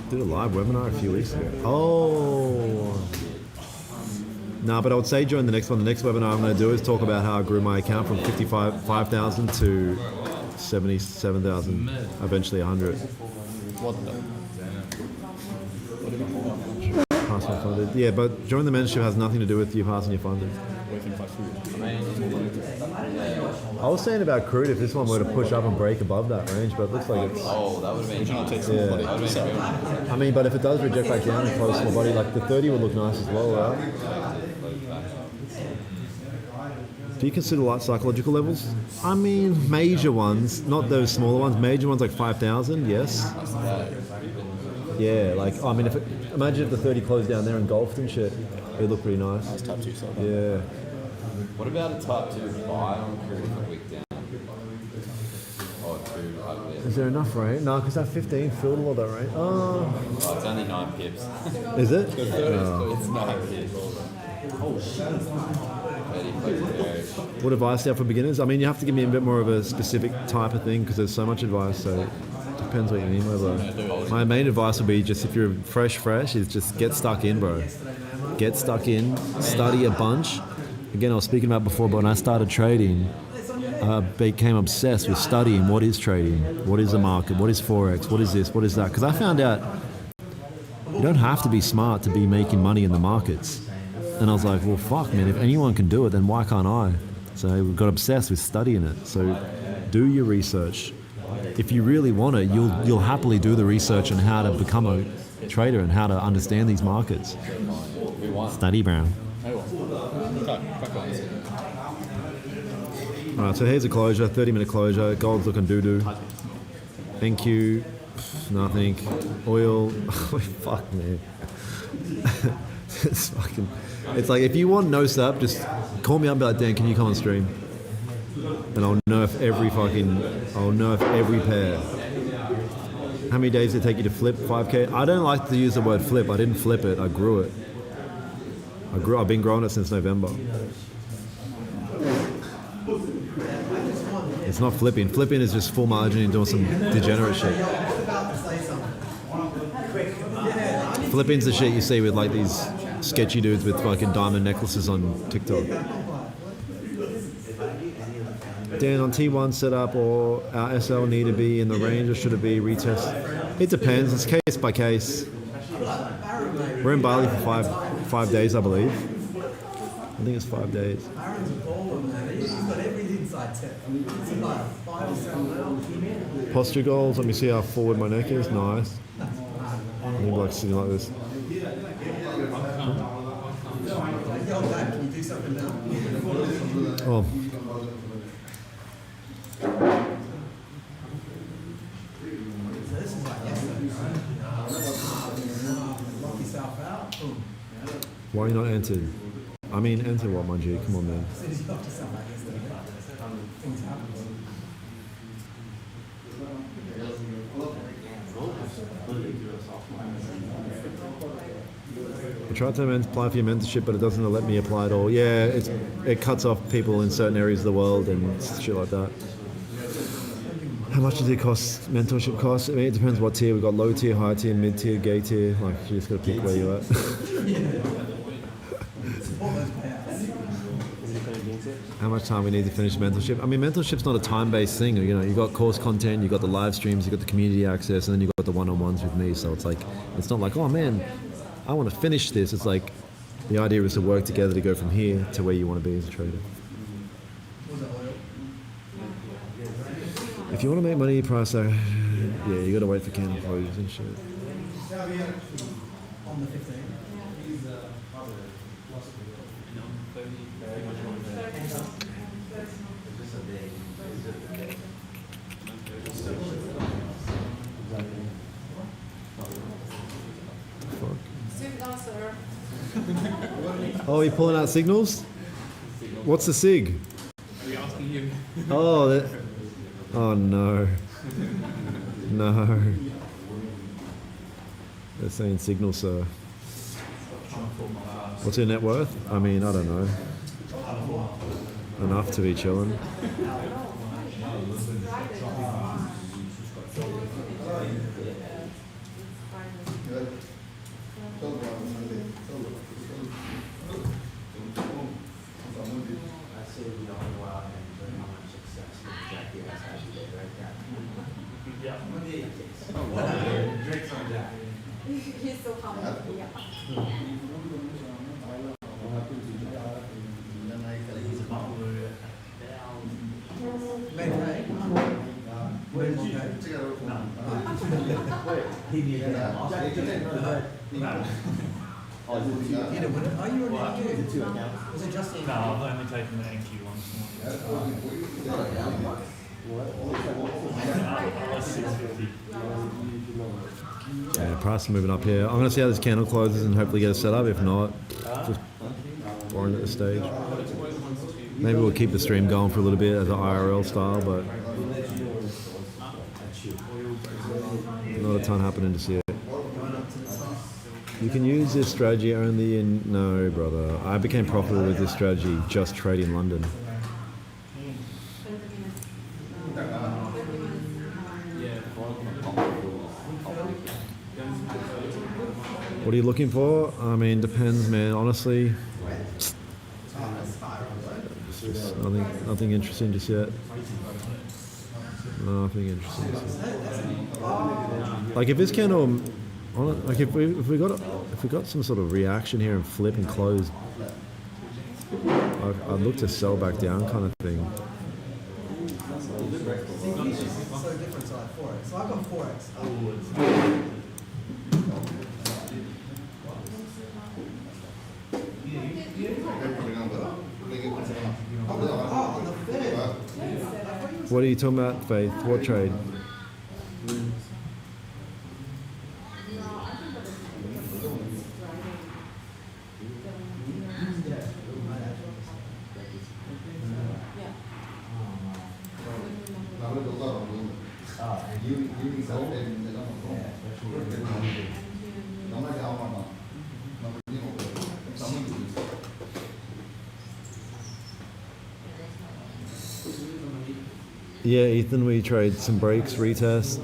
S1: Did a live webinar a few weeks ago. Oh. Nah, but I would say join the next one. The next webinar I'm going to do is talk about how I grew my account from 5,000 to 77,000, eventually 100.
S4: What the? What about
S1: Pass my funded. Yeah, but join the mentorship has nothing to do with you passing your funded.
S4: waiting for food?
S1: I was saying about crude if this one were to push up and break above that range, but it looks like it's...
S3: Oh, that would have been nice.
S4: Take some
S1: Yeah.
S4: body.
S3: That would have been good.
S1: I mean, but if it does reject back down and close my body, like the 30 would look nice as well, right? Do you consider like psychological levels? I mean, major ones, not those smaller ones. Major ones like 5,000, yes. Yeah, like I mean, imagine if the 30 closed down there and golfed and shit, it'd look pretty nice.
S4: That's type 2 so
S1: Yeah.
S2: What about a type 2 buy on crude for week down? Or 2
S1: Is there enough rate? No, because that 15 filled a lot of that rate. Oh,
S2: Oh, it's only 9 pips.
S1: is it?
S2: It's 9 pips. 30 pips.
S1: What advice do you have for beginners? I mean, you have to give me a bit more of a specific type of thing because there's so much advice. So it depends what you mean by that. My main advice would be just if you're fresh, is just get stuck in, bro. Get stuck in, study a bunch. Again, I was speaking about before, but when I started trading, I became obsessed with studying what is trading, what is the market, what is Forex, what is this, what is that. Because I found out you don't have to be smart to be making money in the markets. And I was like, well, fuck, man, if anyone can do it, then why can't I? So I got obsessed with studying it. So do your research. If you really want it, you'll happily do the research on how to become a trader and how to understand these markets. Study, Brown. Alright, so here's a closure, 30-minute closure. Gold's looking doo-doo. NQ, nothing. Oil, fuck, man. It's like, if you want no sup, just call me up and be like, Dan, can you come on stream? And I'll nerf every pair. How many days did it take you to flip 5K? I don't like to use the word flip. I didn't flip it, I grew it. I've been growing it since November. It's not flipping. Flipping is just full margin and doing some degenerate shit. Flipping's the shit you see with like these sketchy dudes with fucking diamond necklaces on TikTok. Dan, on T1 setup or our SL need to be in the range or should it be retest? It depends. It's case by case. We're in Bali for five days, I believe. I think it's 5 days. Posture goals. Let me see how forward my neck is. Nice. Maybe like sitting like this. Oh. Why are you not entered? I mean, enter what, my G? Come on, man. I tried to apply for your mentorship, but it doesn't let me apply at all. Yeah, it cuts off people in certain areas of the world and shit like that. How much does it cost? Mentorship cost? I mean, it depends what tier. We've got low tier, high tier, mid tier, gay tier. Like, you just got to pick where you're at. How much time we need to finish mentorship? I mean, mentorship's not a time-based thing. You know, you got course content, you got the live streams, you got the community access, and then you got the one-on-ones with me. So it's like, it's not like, oh man, I want to finish this. It's like, the idea is to work together to go from here to where you want to be as a trader. If you want to make money, price, yeah, you got to wait for candle closures and shit.
S5: On the 15th.
S1: Oh, you're pulling out signals? What's the sig?
S4: Are we asking you?
S1: Oh, oh no. No. They're saying signal, sir. What's your net worth? I mean, I don't know. Enough to be chilling.
S9: He's so humble. Yeah.
S5: Are you on NQ? Was it just NQ?
S8: No, I've only taken the NQ once. That's 650.
S1: Yeah, price is moving up here. I'm going to see how this candle closes and hopefully get it set up. If not, just boring at this stage. Maybe we'll keep the stream going for a little bit as an IRL style, but not a ton happening to see it.
S5: Going up to the top.
S1: You can use this strategy only in... No, brother. I became profitable with this strategy just trading London. What are you looking for? I mean, depends, man. Honestly, it's just nothing interesting just yet. Nothing interesting just yet. Like if this candle, like if we got some sort of reaction here and flip and close, I'd look to sell back down kind of thing.
S5: So different to like Forex. So I got Forex. Oh, the Fed.
S1: What are you talking about, Faith? What trade? Yeah, Ethan, we trade some breaks, retest,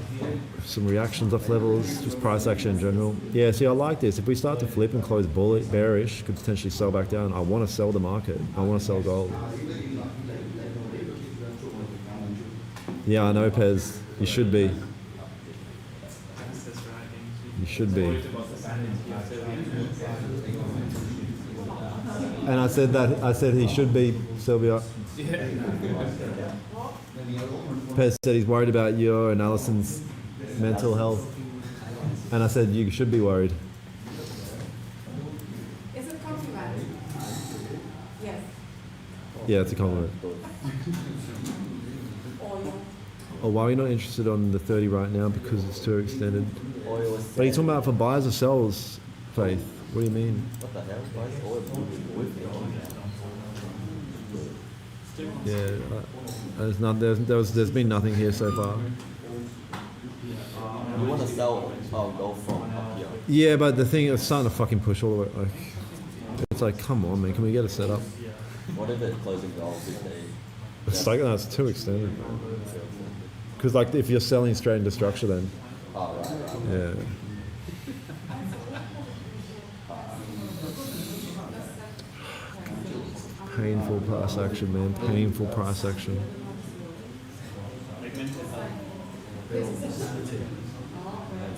S1: some reactions off levels, just price action in general. Yeah, see, I like this. If we start to flip and close bearish, could potentially sell back down. I want to sell the market. I want to sell gold. Yeah, I know, Pez. You should be. You should be. And I said he should be, Sylvia. Pez said he's worried about your and Alison's mental health. And I said you should be worried.
S9: Is it a compliment? Yes.
S1: Yeah, it's a compliment.
S9: Oil.
S1: Oh, why are you not interested on the 30 right now? Because it's too extended. But are you talking about for buyers or sells, Faith? What do you mean?
S2: What the hell? Why is oil with
S1: Yeah, there's been nothing here so far.
S2: You want to sell gold from up here?
S1: Yeah, but the thing is starting to fucking push all the way. Like, it's like, come on, man, can we get a setup?
S2: What if it's closing gold with the...
S1: It's like, no, it's too extended. Because like, if you're selling straight into structure, then
S2: Oh, right.
S1: yeah. Painful price action, man. Painful price action.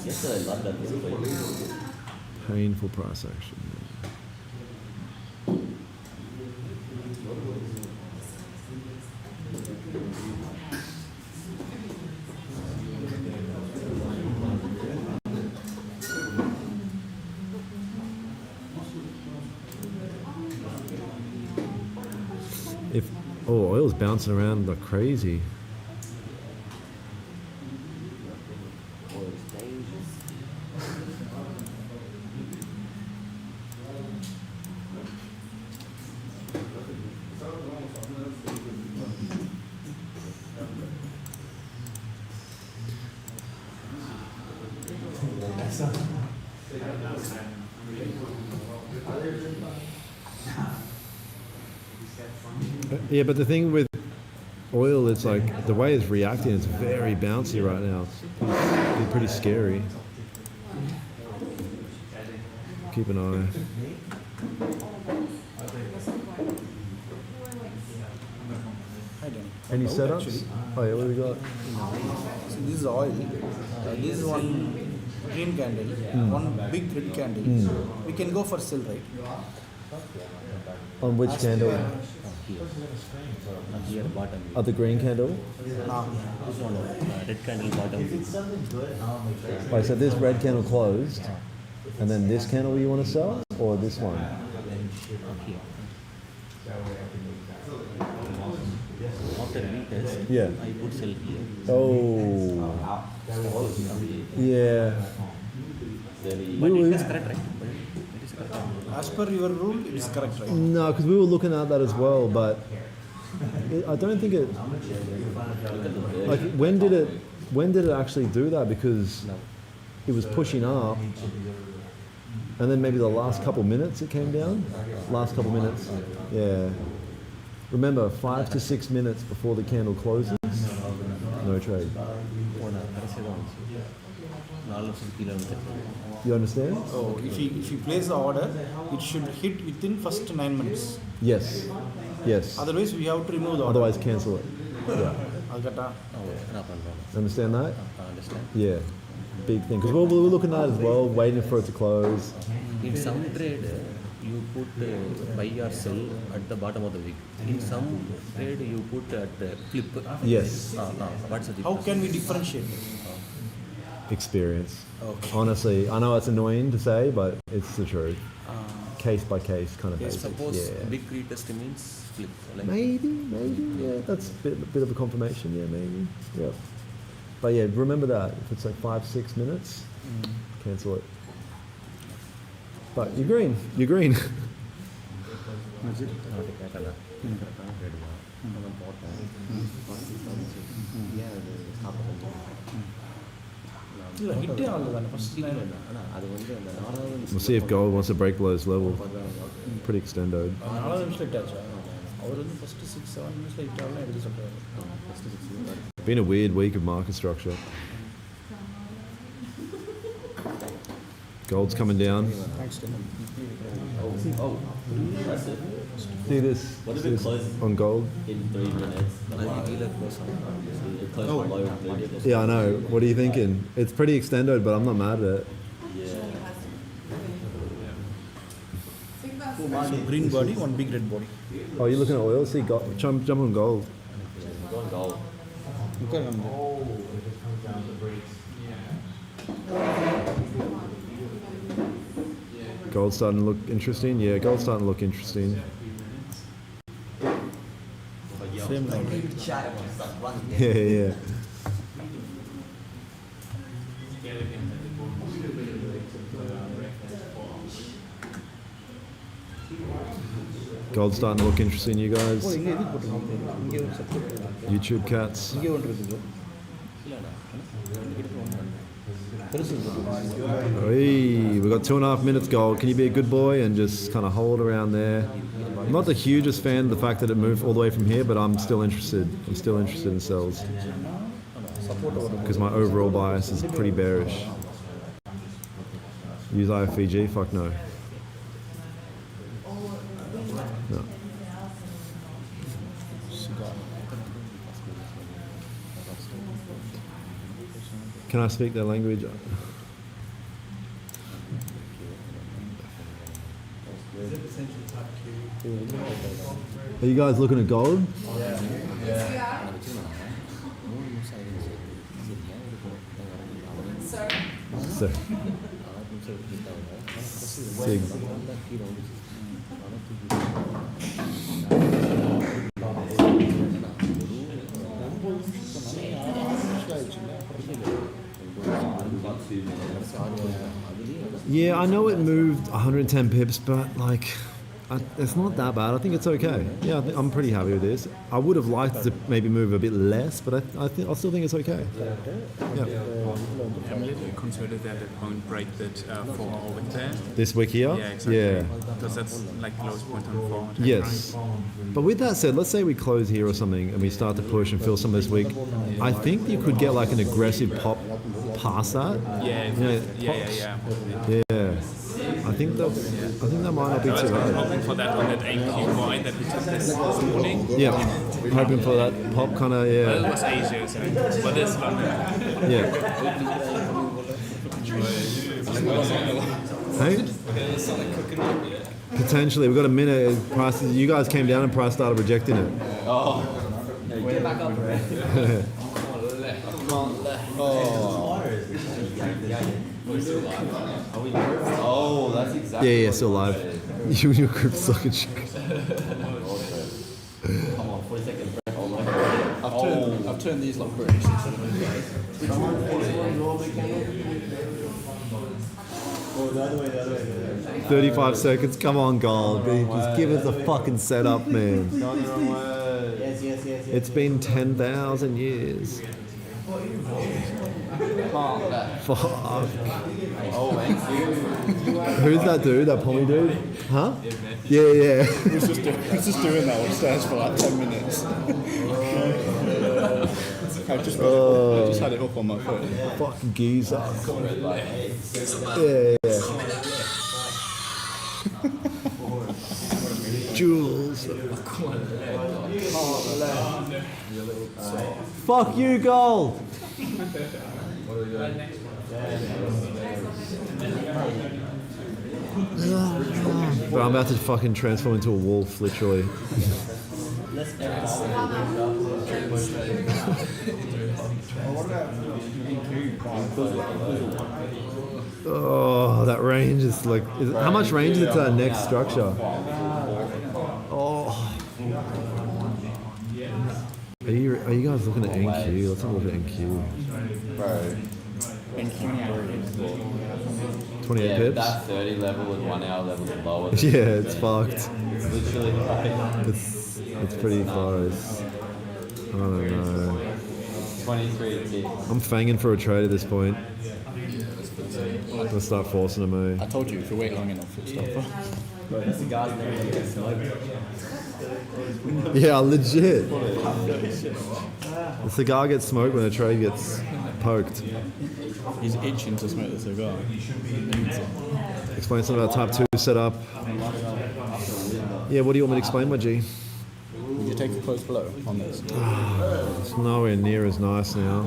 S2: Yesterday London was clean.
S1: Painful price action. Man. Oil's bouncing around like crazy. Yeah, but the thing with oil, it's like the way it's reacting, it's very bouncy right now. It's pretty scary. Keep an eye. Any setups? Oh yeah, what do we got?
S10: So this is oil. This is one green candle, one big red candle. We can go for sell, right?
S1: On which candle?
S2: Here bottom.
S1: Oh, the green candle?
S2: This one, red candle bottom.
S1: Right, so this red candle closed, and then this candle you want to sell, or this one?
S2: After retest,
S1: Yeah.
S2: I put sell here.
S1: Oh. Yeah.
S2: But it is correct, right? But it is correct.
S10: As per your rule, it is correct, right?
S1: No, because we were looking at that as well, but I don't think it. Like, when did it actually do that? Because it was pushing up, and then maybe the last couple minutes it came down. Last couple minutes, yeah. Remember, 5 to 6 minutes before the candle closes, no trade. You understand?
S10: So if you place the order, it should hit within first 9 minutes.
S1: Yes. Yes.
S10: Otherwise, we have to remove the order.
S1: Otherwise, cancel it. Yeah. Understand that?
S11: Understand.
S1: Yeah. Big thing. Because we're looking at it as well, waiting for it to close.
S11: In some trade, you put buy or sell at the bottom of the wick. In some trade, you put at the flip.
S1: Yes.
S11: What's the
S10: How
S11: difference?
S10: can we differentiate?
S1: Experience.
S10: Okay.
S1: Honestly, I know it's annoying to say, but it's the truth. Case by case kind of basis.
S11: Suppose
S1: Yeah.
S11: big retest means flip. Like
S1: Maybe, yeah. That's a bit of a confirmation, yeah, maybe. Yeah. But yeah, remember that. If it's like 5, 6 minutes, cancel it. But you're green. You're green. We'll see if gold wants to break below this level. Pretty extended. Been a weird week of market structure. Gold's coming down. See this?
S2: What if
S1: See
S2: it
S1: this
S2: closes
S1: on gold?
S2: in 3 minutes? It closed below 3 minutes.
S1: Yeah, I know. What are you thinking? It's pretty extended, but I'm not mad at it.
S10: So green body, one big red body.
S1: Oh, you're looking at oil? See, gold. Jump on gold.
S2: Go on gold.
S1: Gold's starting to look interesting. Yeah, gold's starting to look interesting.
S10: Same line.
S1: Yeah. Gold's starting to look interesting, you guys. YouTube cats. Hey, we got 2.5 minutes gold. Can you be a good boy and just kind of hold around there? I'm not the hugest fan of the fact that it moved all the way from here, but I'm still interested. I'm still interested in sells because my overall bias is pretty bearish. Use IFVG? Fuck no. No. Can I speak their language? Are you guys looking at gold? Sir. Sigs. Yeah, I know it moved 110 pips, but like, it's not that bad. I think it's okay. Yeah, I'm pretty happy with this. I would have liked to maybe move a bit less, but I still think it's okay. Yeah.
S4: I'm a little concerned that it won't break that 4 hour wick there.
S1: This wick here?
S4: Yeah, exactly.
S1: Yeah.
S4: Because that's like the lowest point on 4.
S1: Yes. But with that said, let's say we close here or something and we start to push and fill some of this wick. I think you could get like an aggressive pop past that.
S4: Yeah,
S1: Yeah. I think that might not be
S4: I
S1: too
S4: was
S1: bad.
S4: hoping for that on that AQY that we took this morning.
S1: Yeah. Hoping for that pop kind of,
S4: Well, it
S1: yeah.
S4: was Asia, so but this London.
S1: Yeah. Hey? Potentially, we've got a minute. Prices. You guys came down and price started rejecting it.
S2: Oh. Hey, get back up, bro. Oh, that's exactly.
S1: Yeah, still live. You and your group suck at shit.
S2: Come on, 40 seconds. Oh my god.
S10: I've turned these like British instead of
S1: 35 seconds. Come on, gold. Just give us a fucking setup, man.
S6: Yes.
S1: It's been 10,000 years. Fuck.
S2: Oh, thank you.
S1: Who's that dude? That pommy dude? Huh? Yeah.
S4: He was just doing that upstairs for like 10 minutes. I just had it up on my phone.
S1: Fucking geezer. Yeah. Jules. Fuck you, gold. Bro, I'm about to fucking transform into a wolf, literally. Oh, that range is like... how much range is our next structure? Oh. Are you guys looking at NQ? Let's have a look at NQ.
S2: Bro.
S1: 28
S2: Yeah,
S1: pips?
S2: that 30 level and 1 hour level is lower.
S1: Yeah, it's fucked.
S2: It's literally like...
S1: It's pretty close. I don't know.
S2: 23 ticks.
S1: I'm fanging for a trade at this point. I'm gonna start forcing them, eh?
S4: I told you, if you wait long enough, it'll stop.
S2: Bro, this guy's never gonna get smoked.
S1: Yeah, legit. The cigar gets smoked when a trade gets poked.
S4: He's itching to smoke the cigar.
S1: Explain something about type 2 setup. Yeah, what do you want me to explain, my G?
S4: Would you take a close blow on this?
S1: It's nowhere near as nice now.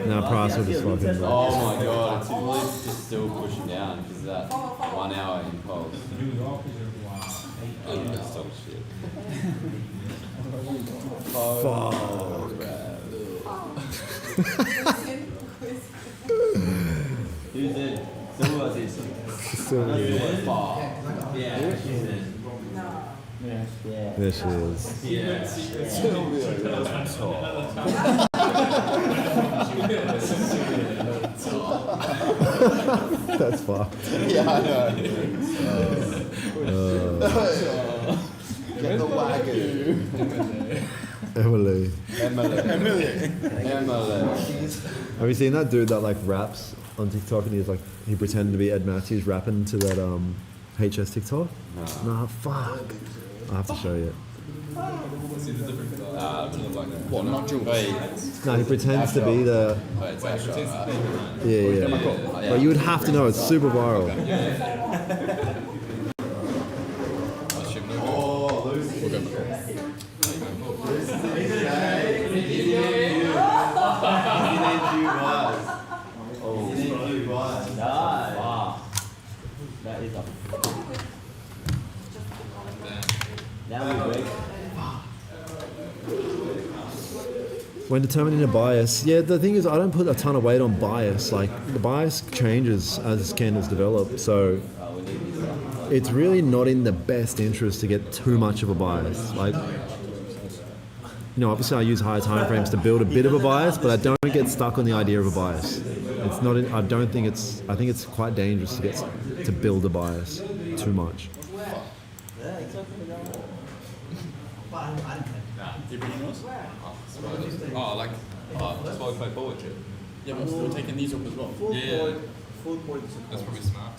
S1: Now price will just fucking...
S2: Oh my god, it's literally just still pushing down because of that 1 hour impulse. Stop shit.
S1: Fuck.
S2: Who's in? Someone's in. Fuck. Yeah, she's in.
S1: There she is. That's fucked.
S5: Yeah, I know. Get the wagon.
S1: Emily.
S2: Emily.
S1: Have you seen that dude that like raps on TikTok and he pretended to be Ed Matthews rapping to that HS TikTok? Nah, fuck. I'll have to show you.
S4: What, not Jules?
S1: No, he pretends to be the... Yeah. But you would have to know, it's super viral.
S2: That is a... Now we break.
S1: When determining a bias, yeah, the thing is I don't put a ton of weight on bias. Like, the bias changes as candles develop, so it's really not in the best interest to get too much of a bias. Like, you know, obviously I use higher time frames to build a bit of a bias, but I don't get stuck on the idea of a bias. It's not. I think it's quite dangerous to build a bias too much.
S3: Oh, like, that's why I play poetry.
S4: Yeah, but we're taking these up as well.
S3: Yeah. That's probably smart.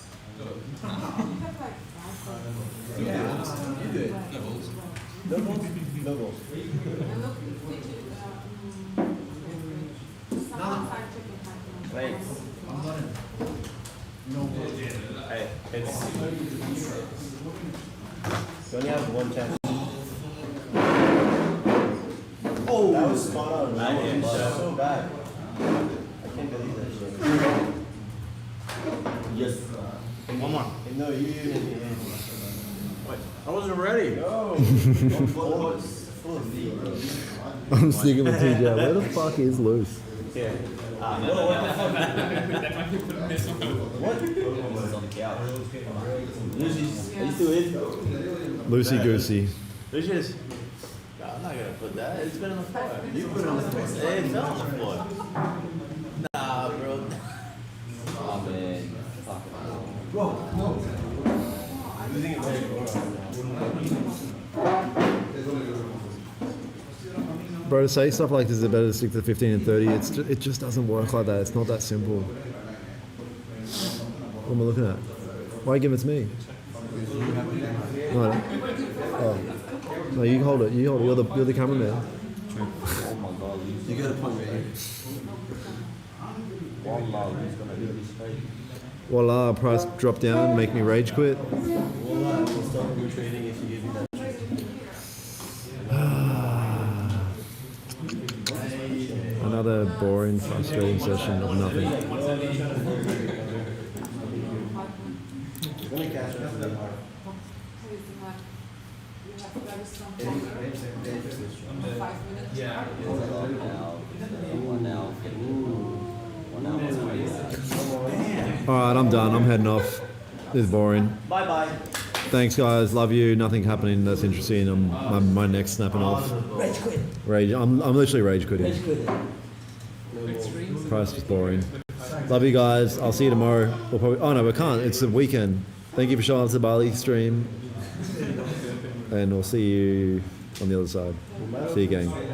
S5: Levels.
S2: Wait. Hey, it's... You only have one chance.
S5: Oh, that was spot on.
S2: Man, yeah,
S5: So bad. I can't believe that shit.
S2: Yes.
S5: One more. No, you didn't.
S10: I wasn't ready.
S5: No. Full of feet.
S1: I'm sticking with TJ. Where the fuck is Luce?
S2: Here.
S5: What?
S2: It's on the couch. Lucy's... Are you still in?
S1: Loosey goosey.
S2: Lucius. No, I'm not gonna put that. It's been on the floor. You put it on the floor. Hey, it fell on the floor. Nah, bro. Oh, man. Fuck it.
S5: Bro, no. Losing it very
S1: bro, to say stuff like this is better to stick to 15 and 30, it just doesn't work like that. It's not that simple. What am I looking at? Why are you giving it to me? No, I don't. Oh. No, you hold it. You hold it. You're the cameraman.
S2: Oh my god,
S5: You gotta put me in.
S2: Wallah, who's gonna do this fake?
S1: Voila, price drop down, make me rage quit.
S6: Well, we'll start retraining if you give me that.
S1: Another boring, frustrating session of nothing.
S5: Gonna catch up to that hard.
S9: You have very strong 5 minutes.
S8: Yeah.
S2: 1 hour. 1 hour.
S1: Alright, I'm done. I'm heading off. This is boring.
S6: Bye bye.
S1: Thanks, guys. Love you. Nothing happening that's interesting. My neck's snapping off.
S5: Rage quit.
S1: Rage. I'm literally rage quitting.
S5: Rage quit.
S1: Price was boring. Love you guys. I'll see you tomorrow. We'll probably, oh no, we can't. It's the weekend. Thank you for showing up to the Bali stream. And we'll see you on the other side. See you, gang.